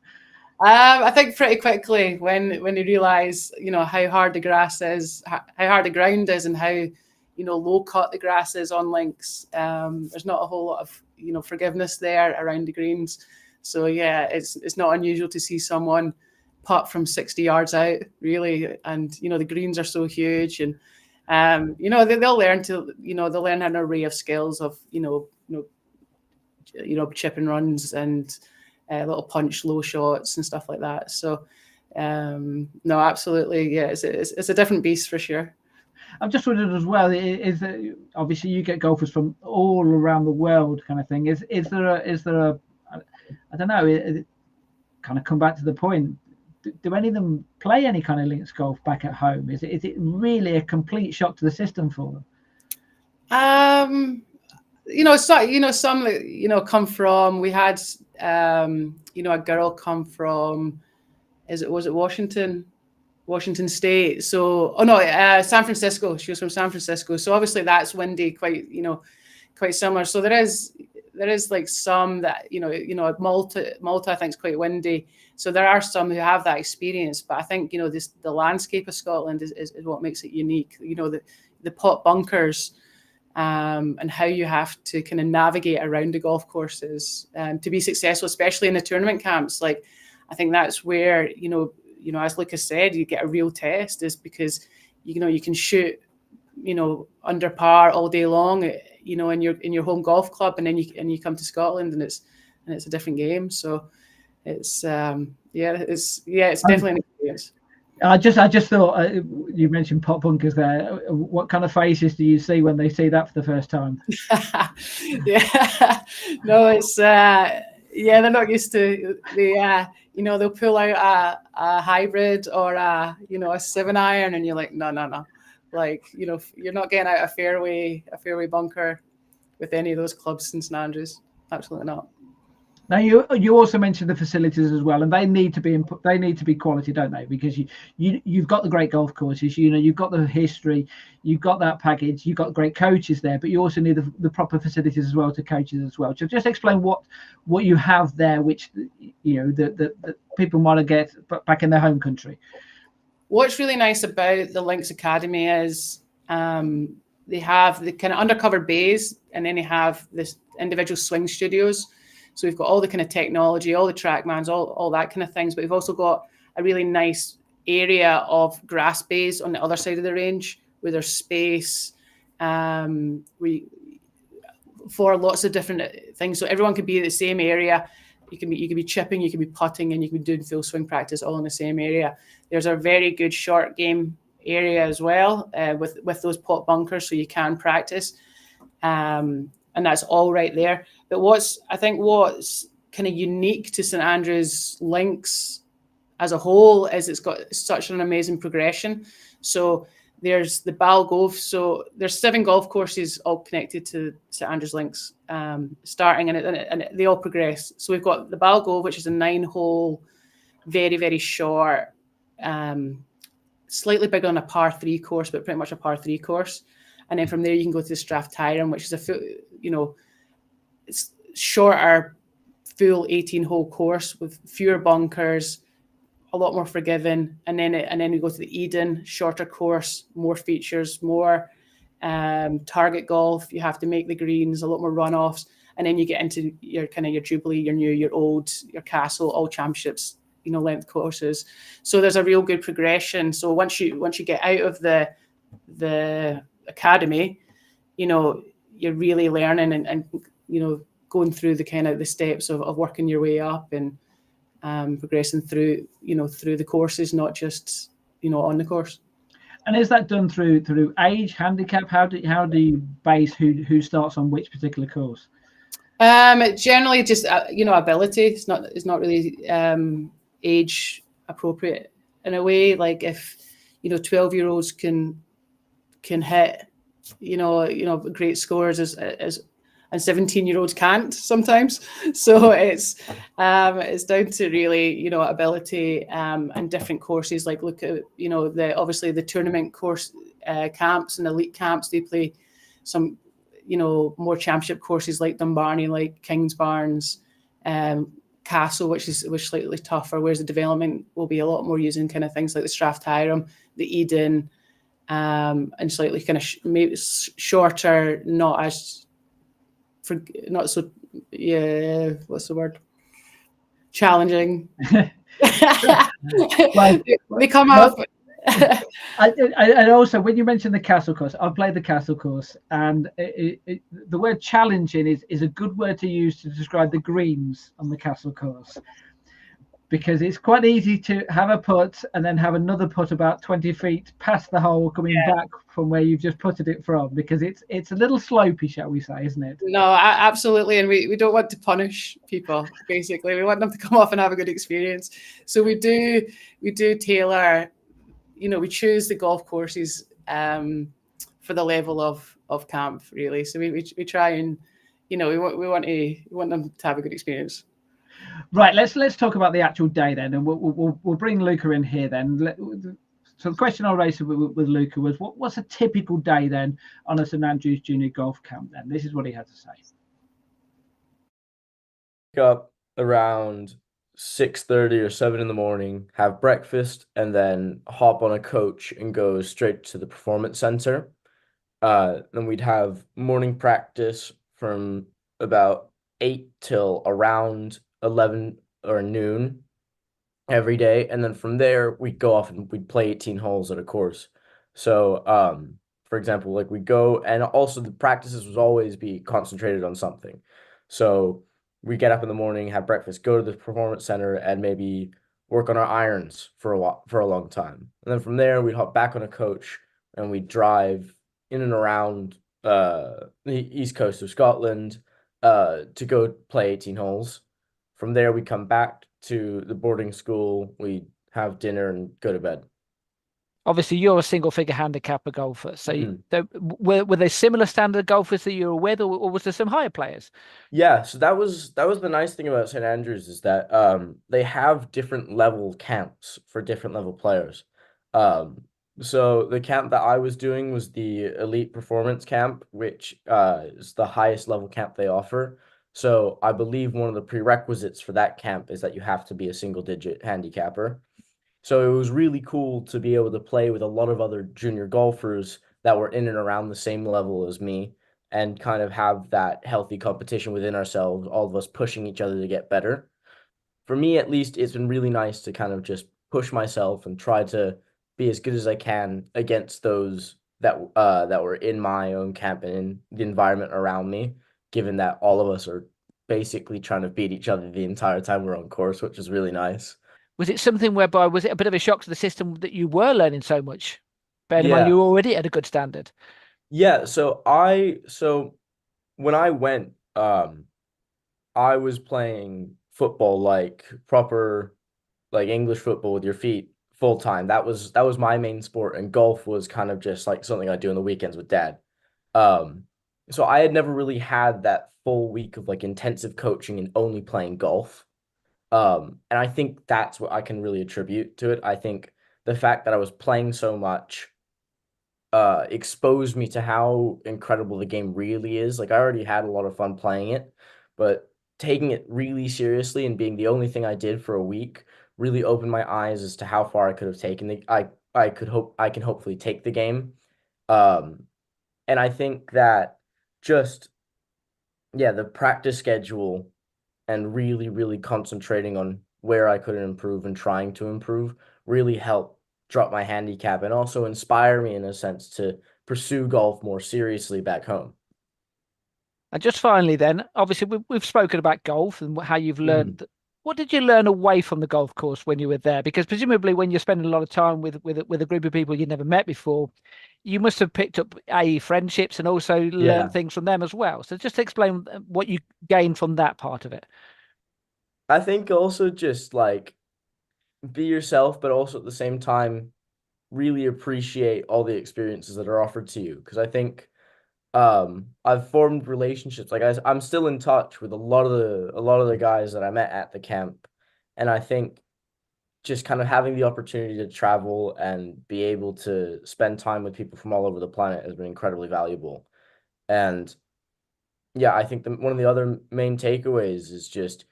I think pretty quickly when they realise, you know, how hard the grass is, how hard the ground is, and how, you know, low cut the grass is on links. There's not a whole lot of, you know, forgiveness there around the greens. So yeah, it's not unusual to see someone putt from 60 yards out, really. And, you know, the greens are so huge, and you know, they'll learn an array of skills of, you know, chip and runs and little punch low shots and stuff like that. So no, absolutely, yeah, it's a different beast for sure. I've just wondered as well, is that obviously you get golfers from all around the world kind of thing. Is there a I don't know, kind of come back to the point, do any of them play any kind of links golf back at home? Is it really a complete shock to the system for them? You know, so, you know, some, you know, come from, we had you know, a girl come from, was it Washington State. So, San Francisco. She was from San Francisco. So obviously that's windy, quite similar. So there is like some that, you know, Malta I think is quite windy. So there are some who have that experience, but I think, you know, the landscape of Scotland is what makes it unique. You know, the pot bunkers, and how you have to kind of navigate around the golf courses to be successful, especially in the tournament camps. Like, I think that's where, you know, as Luca said, you get a real test, is because, you know, you can shoot, you know, under par all day long, you know, in your home golf club, and then you come to Scotland and it's a different game. So it's definitely an experience. I just thought you mentioned pot bunkers there. What kind of faces do you see when they see that for the first time? Yeah, no, it's they're not used to the they'll pull out a hybrid or a 7-iron, and you're like, no. Like, you're not getting out a fairway bunker with any of those clubs in St Andrews. Absolutely not. Now you also mentioned the facilities as well, and they need to be quality, don't they? Because you've got the great golf courses, you've got the history, you've got that package, you've got great coaches there, but you also need the proper facilities as well to coaches as well. So just explain what you have there, which that people want to get back in their home country. What's really nice about the Links Academy is they have the kind of undercover bays, and then they have this individual swing studios. So we've got all the kind of technology, all the TrackMans, all that kind of things. But we've also got a really nice area of grass bays on the other side of the range where there's space for lots of different things. So everyone could be in the same area. You can be chipping, you can be putting, and you can be doing full swing practice all in the same area. There's a very good short game area as well with those pot bunkers, so you can practice. And that's all right there. But what's kind of unique to St Andrews Links as a whole is it's got such an amazing progression. So there's the Bal Golf. So there's 7 golf courses all connected to St Andrews Links, starting, and they all progress. So we've got the Bal Golf, which is a 9-hole, very, very short, slightly bigger on a par 3 course, but pretty much a par 3 course. And then from there, you can go to the Strathtyrum, which is it's shorter, full 18-hole course with fewer bunkers, a lot more forgiving. And then we go to the Eden, shorter course, more features, more target golf. You have to make the greens, a lot more runoffs. And then you get into your Jubilee, your New, your Old, your Castle, all championships, length courses. So there's a real good progression. So once you get out of the academy, you're really learning and going through the kind of the steps of working your way up and progressing through the courses, not just on the course. And is that done through age, handicap? How do you base who starts on which particular course? Generally just ability. It's not really age appropriate in a way. Like if 12-year-olds can hit great scores as and 17-year-olds can't sometimes. So it's down to really ability and different courses. Like look at obviously the tournament course camps and elite camps. They play some more championship courses like Dumbarton, like Kingsbarns, Castle, which is slightly tougher, whereas the development will be a lot more using kind of things like the Strathtyrum, the Eden, and slightly kind of maybe shorter, not so what's the word? Challenging. They come off. And also, when you mentioned the Castle course, I've played the Castle course, and the word challenging is a good word to use to describe the greens on the Castle course, because it's quite easy to have a putt and then have another putt about 20 feet past the hole coming back from where you've just putted it from, because it's a little slopey, shall we say, isn't it? No, absolutely. And we don't want to punish people, basically. We want them to come off and have a good experience. So we do tailor, we choose the golf courses for the level of camp, really. So we try and, we want them to have a good experience. Right, let's talk about the actual day then, and we'll bring Luca in here then. So the question I raised with Luca was, what's a typical day then on a St Andrews Junior Golf Camp then? This is what he had to say. Wake up around 6:30 or 7 in the morning, have breakfast, and then hop on a coach and go straight to the performance center. Then we'd have morning practice from about 8 till around 11 or noon every day, and then from there we'd go off and we'd play 18 holes at a course. So for example, like we go, and also the practices would always be concentrated on something. So we get up in the morning, have breakfast, go to the performance center, and maybe work on our irons for a long time. And then from there we'd hop back on a coach and we'd drive in and around the east coast of Scotland to go play 18 holes. From there, we come back to the boarding school. We have dinner and go to bed. Obviously, you're a single figure handicapper golfer. So were they similar standard golfers that you were with, or was there some higher players? Yeah, so that was the nice thing about St. Andrews is that they have different level camps for different level players. So the camp that I was doing was the Elite Performance Camp, which is the highest level camp they offer. So I believe one of the prerequisites for that camp is that you have to be a single digit handicapper. So it was really cool to be able to play with a lot of other junior golfers that were in and around the same level as me and kind of have that healthy competition within ourselves, all of us pushing each other to get better. For me, at least, it's been really nice to kind of just push myself and try to be as good as I can against those that were in my own camp and in the environment around me, given that all of us are basically trying to beat each other the entire time we're on course, which is really nice. Was it something whereby, was it a bit of a shock to the system that you were learning so much? Bearing in mind Yeah. you were already at a good standard. Yeah, so when I went, I was playing football like proper like English football with your feet full time. That was my main sport, and golf was kind of just like something I do on the weekends with dad. Um, so I had never really had that full week of like intensive coaching and only playing golf. And I think that's what I can really attribute to it. I think the fact that I was playing so much exposed me to how incredible the game really is. Like I already had a lot of fun playing it, but taking it really seriously and being the only thing I did for a week really opened my eyes as to how far I could have taken the I could hope I can hopefully take the game. Um, and I think that just the practice schedule and really, really concentrating on where I could improve and trying to improve really helped drop my handicap and also inspire me in a sense to pursue golf more seriously back home. And just finally, then, obviously, we've spoken about golf and how you've learned. What did you learn away from the golf course when you were there? Because presumably, when you're spending a lot of time with a group of people you'd never met before, you must have picked up friendships and also learned things from them as well. So just explain what you gained from that part of it. I think also just like be yourself, but also at the same time really appreciate all the experiences that are offered to you. Because I think I've formed relationships. Like I'm still in touch with a lot of the guys that I met at the camp, and I think just kind of having the opportunity to travel and be able to spend time with people from all over the planet has been incredibly valuable. And yeah, I think one of the other main takeaways is just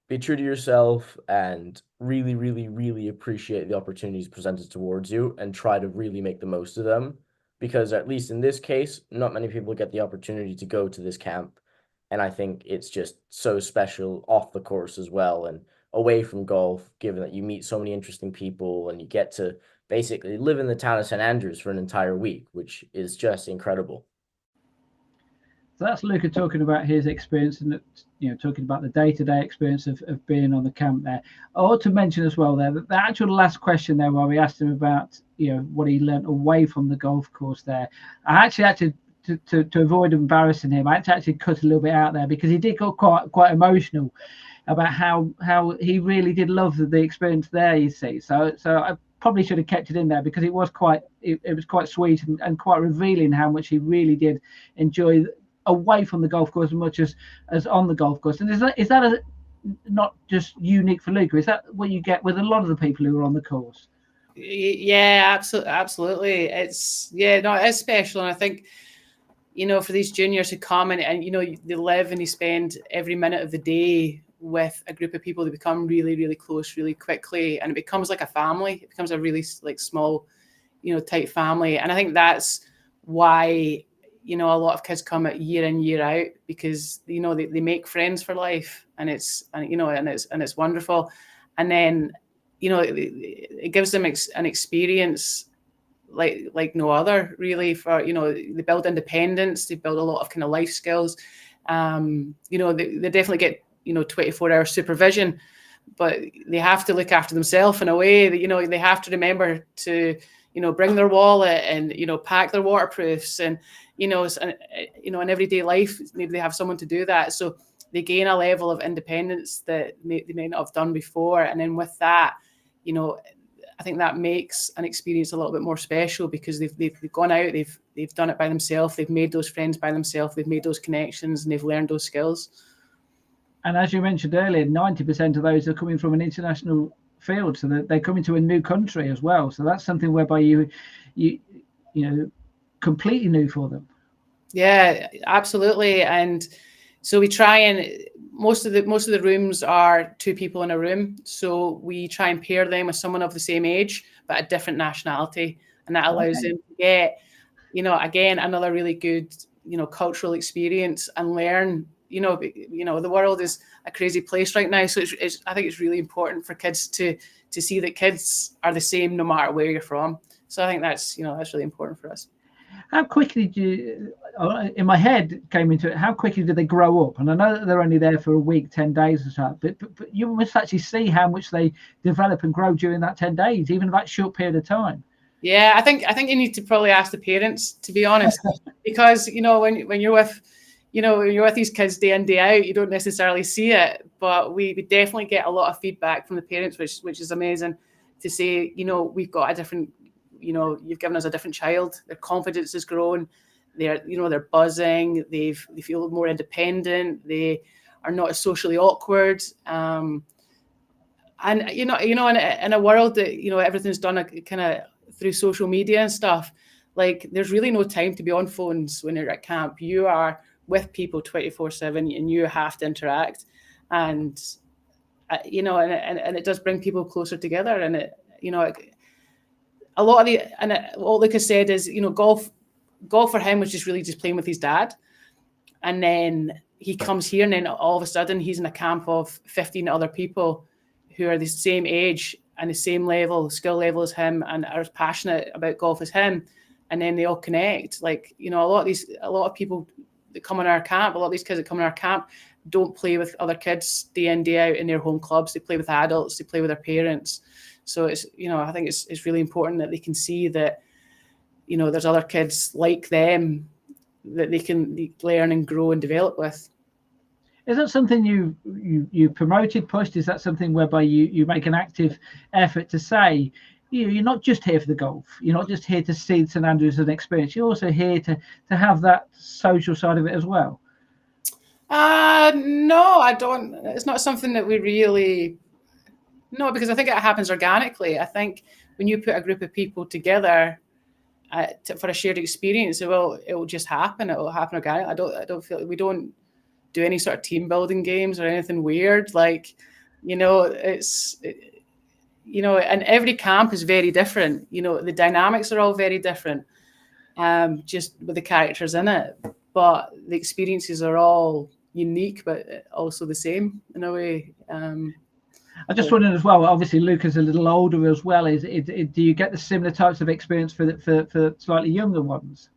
be true to yourself and really, really, really appreciate the opportunities presented towards you and try to really make the most of them. Because at least in this case, not many people get the opportunity to go to this camp. And I think it's just so special off the course as well and away from golf, given that you meet so many interesting people and you get to basically live in the town of St. Andrews for an entire week, which is just incredible. So that's Luca talking about his experience and talking about the day-to-day experience of being on the camp there. I ought to mention as well there that the actual last question there, where we asked him about what he learned away from the golf course there, I actually had to avoid embarrassing him. I had to actually cut a little bit out there because he did get quite emotional about how he really did love the experience there. You see, so I probably should have kept it in there because it was quite sweet and quite revealing how much he really did enjoy away from the golf course as much as on the golf course. And is that not just unique for Luca? Is that what you get with a lot of the people who are on the course? Yeah, absolutely. It's special. And I think, for these juniors who come and they live and they spend every minute of the day with a group of people, they become really, really close really quickly. And it becomes like a family. It becomes a really like small, tight family. And I think that's why a lot of kids come year in, year out because they make friends for life, and it's wonderful. And then it gives them an experience like no other really. For they build independence, they build a lot of kind of life skills. They definitely get 24-hour supervision, but they have to look after themselves in a way that they have to remember to bring their wallet and pack their waterproofs and in everyday life maybe they have someone to do that. So they gain a level of independence that they may not have done before. And then with that, you know, I think that makes an experience a little bit more special because they've gone out, they've done it by themselves, they've made those friends by themselves, they've made those connections, and they've learned those skills. And as you mentioned earlier, 90% of those are coming from an international field, so they're coming to a new country as well. So that's something whereby you know, completely new for them. Yeah, absolutely. And so we try, and most of the rooms are 2 people in a room. So we try and pair them with someone of the same age, but a different nationality. And that allows them to get, you know, again, another really good, you know, cultural experience and learn, you know, the world is a crazy place right now. So I think it's really important for kids to see that kids are the same no matter where you're from. So I think that's, you know, that's really important for us. How quickly do you, in my head came into it, how quickly do they grow up? And I know that they're only there for a week, 10 days or so, but you must actually see how much they develop and grow during that 10 days, even that short period of time. Yeah, I think you need to probably ask the parents, to be honest, because, you know, when you're with, you know, when you're with these kids day in, day out, you don't necessarily see it, but we definitely get a lot of feedback from the parents, which is amazing, to say, you know, we've got a different, you know, you've given us a different child. Their confidence has grown. They're, you know, they're buzzing. They feel more independent. They are not as socially awkward. And you know, in a world that, you know, everything's done kind of through social media and stuff, like there's really no time to be on phones when you're at camp. You are with people 24/7, and you have to interact. And you know, and it does bring people closer together. And it, you know, a lot of what Luca said is, you know, golf for him was just really just playing with his dad. And then he comes here, and then all of a sudden he's in a camp of 15 other people who are the same age and the same skill level as him, and are as passionate about golf as him. And then they all connect. Like, you know, a lot of people that come in our camp, a lot of these kids that come in our camp don't play with other kids day in, day out in their home clubs. They play with adults, they play with their parents. So it's, you know, I think it's really important that they can see that, you know, there's other kids like them that they can learn and grow and develop with. Is that something you promoted, pushed? Is that something whereby you make an active effort to say, you're not just here for the golf, you're not just here to see St Andrews as an experience, you're also here to have that social side of it as well? No, I don't. It's not something that we really... No, because I think it happens organically. I think when you put a group of people together for a shared experience, it will just happen. It will happen organically. I don't feel we don't do any sort of team building games or anything weird. Like, you know, you know, and every camp is very different. You know, the dynamics are all very different, just with the characters in it. But the experiences are all unique, but also the same in a way. I just wondered as well, obviously Luca's a little older as well. Do you get the similar types of experience for slightly younger ones?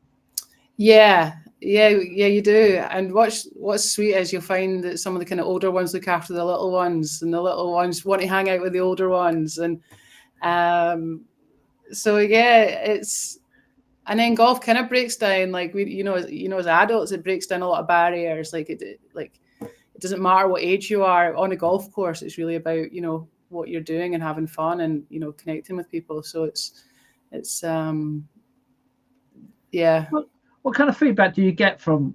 Yeah, you do. And what's sweet is you'll find that some of the kind of older ones look after the little ones, and the little ones want to hang out with the older ones. And so yeah, and then golf kind of breaks down, like you know, as adults, it breaks down a lot of barriers. Like it doesn't matter what age you are on a golf course. It's really about, you know, what you're doing and having fun and, you know, connecting with people. So it's yeah. What kind of feedback do you get from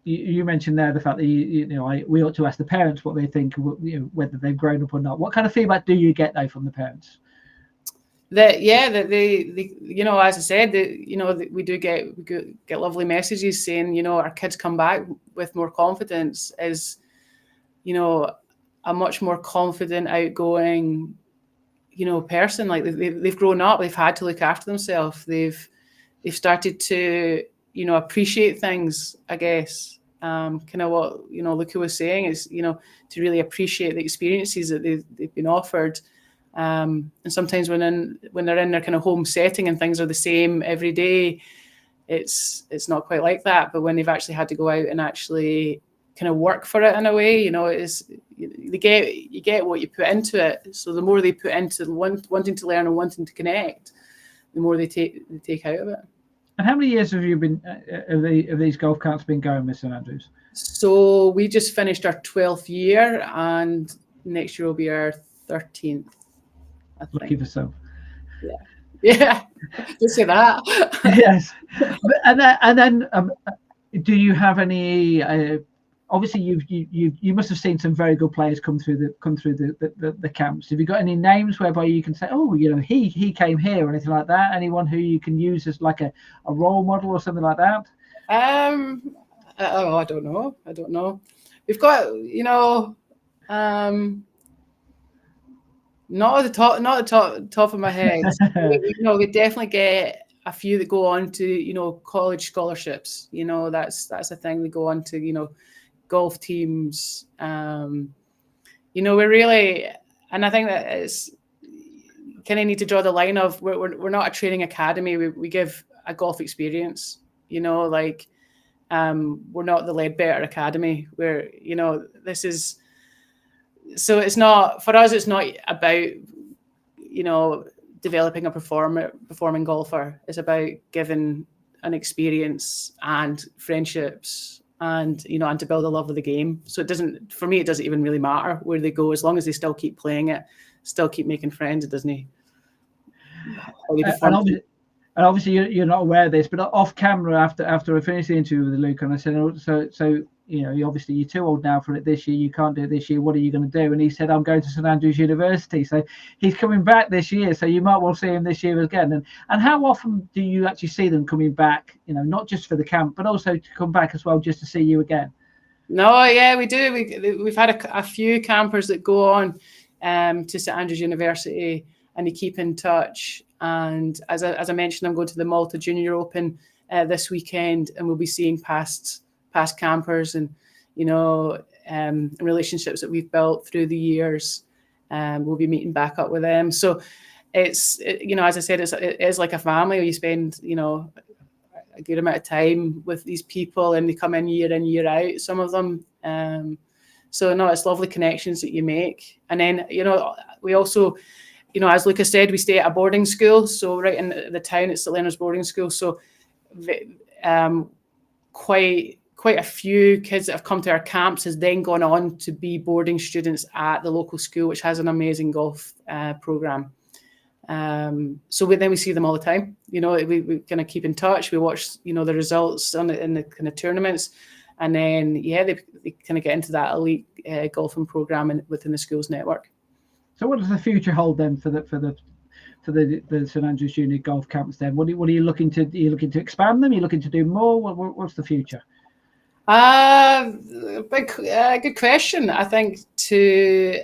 you mentioned there the fact that we ought to ask the parents what they think, you know, whether they've grown up or not. What kind of feedback do you get though from the parents? That they you know, as I said, you know, we get lovely messages saying, you know, our kids come back with more confidence, as, you know, a much more confident, outgoing, you know, person. Like they've grown up, they've had to look after themselves. They've started to, you know, appreciate things, I guess. Kind of what, you know, Luca was saying is, you know, to really appreciate the experiences that they've been offered. And sometimes when they're in their kind of home setting and things are the same every day, it's not quite like that. But when they've actually had to go out and actually kind of work for it in a way, you know, you get what you put into it. So the more they put into wanting to learn and wanting to connect, the more they take out of it. And how many years have you been of these golf camps been going with St Andrews? So we just finished our 12th year, and next year will be our 13th. I think. Lucky for some. Yeah, just say that. Yes, and then do you have any? Obviously, you must have seen some very good players come through the camps. Have you got any names whereby you can say, oh, he came here or anything like that? Anyone who you can use as like a role model or something like that? I don't know. We've got, not at the top of my head. we definitely get a few that go on to, college scholarships. That's a thing. We go on to, golf teams. We're really, and I think that it's kind of need to draw the line of we're not a training academy. We give a golf experience. We're not the Leadbetter Academy where, this is, so it's not, for us, it's not about, developing a performing golfer. It's about giving an experience and friendships and, and to build a love of the game. So it doesn't even really matter where they go, as long as they still keep playing it, still keep making friends, doesn't he? And obviously you're not aware of this, but off camera after I finished the interview with Luca, and I said, so obviously you're too old now for it this year. You can't do it this year. What are you going to do? And he said, I'm going to St Andrews University. So he's coming back this year. So you might well see him this year again. And how often do you actually see them coming back? Not just for the camp, but also to come back as well, just to see you again. No, yeah, we do. We've had a few campers that go on to St Andrews University, and they keep in touch. And as I mentioned, I'm going to the Malta Junior Open this weekend, and we'll be seeing past campers and relationships that we've built through the years. We'll be meeting back up with them. So as I said, it is like a family where you spend a good amount of time with these people, and they come in year out, some of them. So no, it's lovely connections that you make. And then we also, as Luca said, we stay at a boarding school. So right in the town, it's the Learners Boarding School. So quite a few kids that have come to our camps has then gone on to be boarding students at the local school, which has an amazing golf program. So we see them all the time. We kind of keep in touch. We watch, the results in the kind of tournaments, and then they kind of get into that elite golfing program within the school's network. So what does the future hold then for the St Andrews Junior Golf Camps then? What are you looking to? Are you looking to expand them? Are you looking to do more? What's the future? Good question. I think to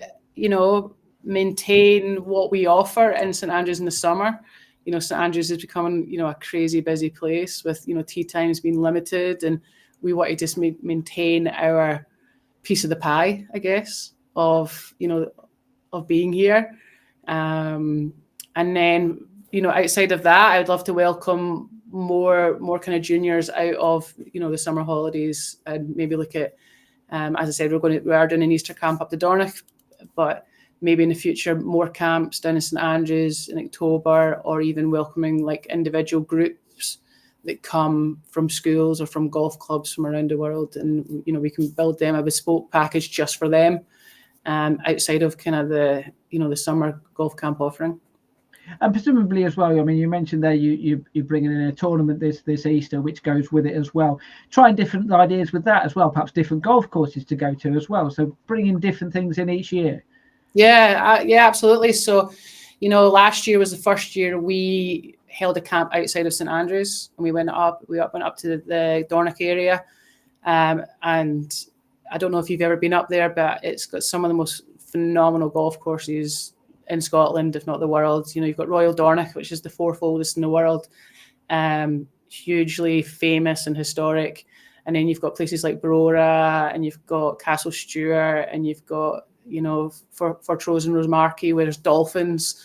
maintain what we offer in St Andrews in the summer. St Andrews is becoming a crazy busy place with tee times being limited, and we want to just maintain our piece of the pie, I guess, of being here. And then, outside of that, I would love to welcome more kind of juniors out of, the summer holidays, and maybe look at, as I said, we are doing an Easter camp up to Dornoch, but maybe in the future, more camps down in St Andrews in October, or even welcoming like individual groups that come from schools or from golf clubs from around the world. And, we can build them a bespoke package just for them. Outside of kind of the summer golf camp offering. And presumably as well, I mean, you mentioned there you're bringing in a tournament this Easter, which goes with it as well. Trying different ideas with that as well, perhaps different golf courses to go to as well. So bringing different things in each year. Yeah, absolutely. So, last year was the first year we held a camp outside of St Andrews, and we went up to the Dornoch area, and I don't know if you've ever been up there, but it's got some of the most phenomenal golf courses in Scotland, if not the world. You've got Royal Dornoch, which is the fourth oldest in the world, hugely famous and historic. And then you've got places like Brora, and you've got Castle Stewart, and you've got, for Trose and Rosemarkie, where there's dolphins,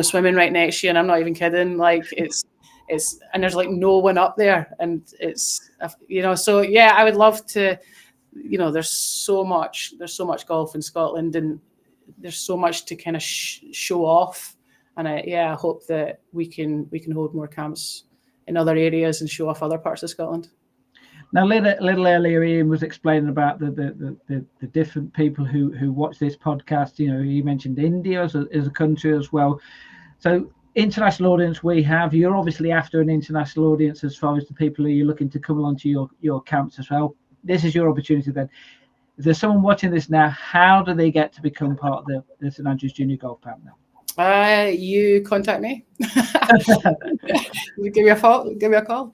swimming right next to you. And I'm not even kidding. Like it's, and there's like no one up there. And it's, so yeah, I would love to, there's so much golf in Scotland, and there's so much to kind of show off. And I hope that we can hold more camps in other areas and show off other parts of Scotland. Now, a little earlier, Ian was explaining about the different people who watch this podcast. You know, you mentioned India as a country as well. So international audience we have. You're obviously after an international audience as far as the people who you're looking to come along to your camps as well. This is your opportunity then. If there's someone watching this now, how do they get to become part of the St Andrews Junior Golf Camp now? You contact me. Give me a call.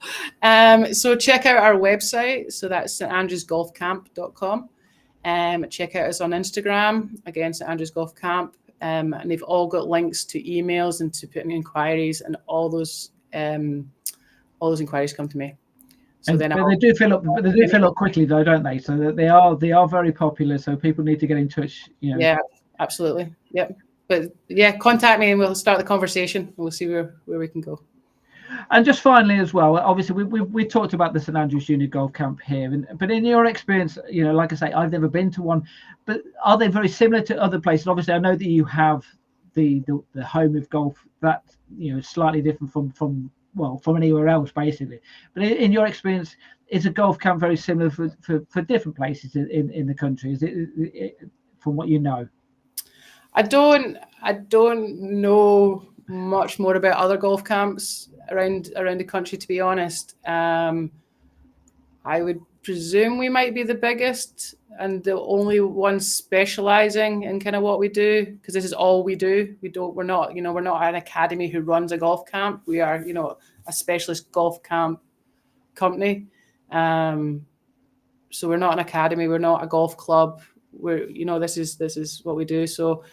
So check out our website. So that's standrewsgolfcamp.com. Check out us on Instagram, again, St Andrews Golf Camp. And they've all got links to emails and to putting inquiries, and all those inquiries come to me. So and, then they do fill up quickly though, don't they? So that they are very popular. So people need to get in touch. You know. Yeah, absolutely. Yep. But yeah, contact me and we'll start the conversation and we'll see where we can go. And just finally as well, obviously we talked about the St Andrews Junior Golf Camp here, but in your experience, you know, like I say, I've never been to one, but are they very similar to other places? Obviously, I know that you have the home of golf that, you know, slightly different from anywhere else basically. But in your experience, is a golf camp very similar for different places in the country? Is it from what you know? I don't know much more about other golf camps around the country, to be honest. I would presume we might be the biggest and the only ones specializing in kind of what we do, because this is all we do. We're not an academy who runs a golf camp. We are, you know, a specialist golf camp company. So we're not an academy. We're not a golf club. We're, you know, this is what we do. So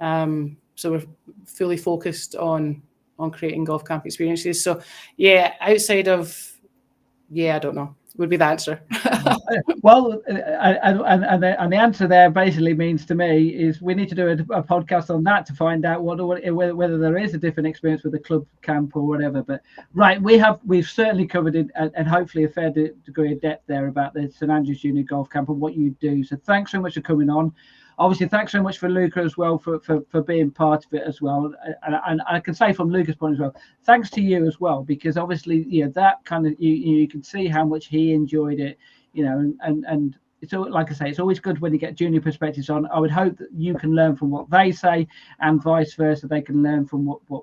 we're fully focused on creating golf camp experiences. So yeah, outside of, I don't know, would be the answer. Well, and the answer there basically means to me is we need to do a podcast on that to find out whether there is a different experience with the club camp or whatever. But right, we've certainly covered it and hopefully a fair degree of depth there about the St Andrews Junior Golf Camp and what you do. So thanks so much for coming on. Obviously, thanks so much for Luca as well for being part of it as well. And I can say from Luca's point as well, thanks to you as well, because obviously, you know, that kind of you can see how much he enjoyed it, you know, and it's all, like I say, it's always good when you get junior perspectives on. I would hope that you can learn from what they say, and vice versa, they can learn from what what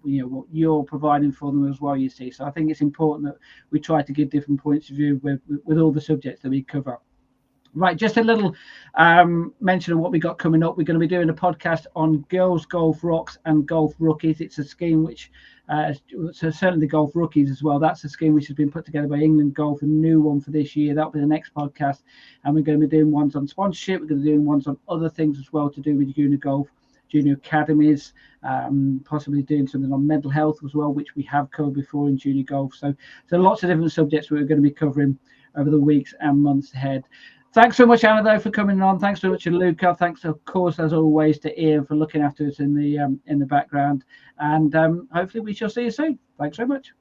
you're providing for them as well. You see, so I think it's important that we try to give different points of view with all the subjects that we cover. Right, just a little mention of what we got coming up. We're going to be doing a podcast on girls golf rocks and golf rookies. It's a scheme which, so certainly the golf rookies as well. That's a scheme which has been put together by England Golf, a new one for this year. That'll be the next podcast, and we're going to be doing ones on sponsorship. We're going to be doing ones on other things as well to do with junior golf, junior academies, possibly doing something on mental health as well, which we have covered before in junior golf. So lots of different subjects we're going to be covering over the weeks and months ahead. Thanks so much, Anna, though, for coming on. Thanks so much to Luca. Thanks, of course, as always, to Ian for looking after us in the background. And hopefully we shall see you soon. Thanks so much.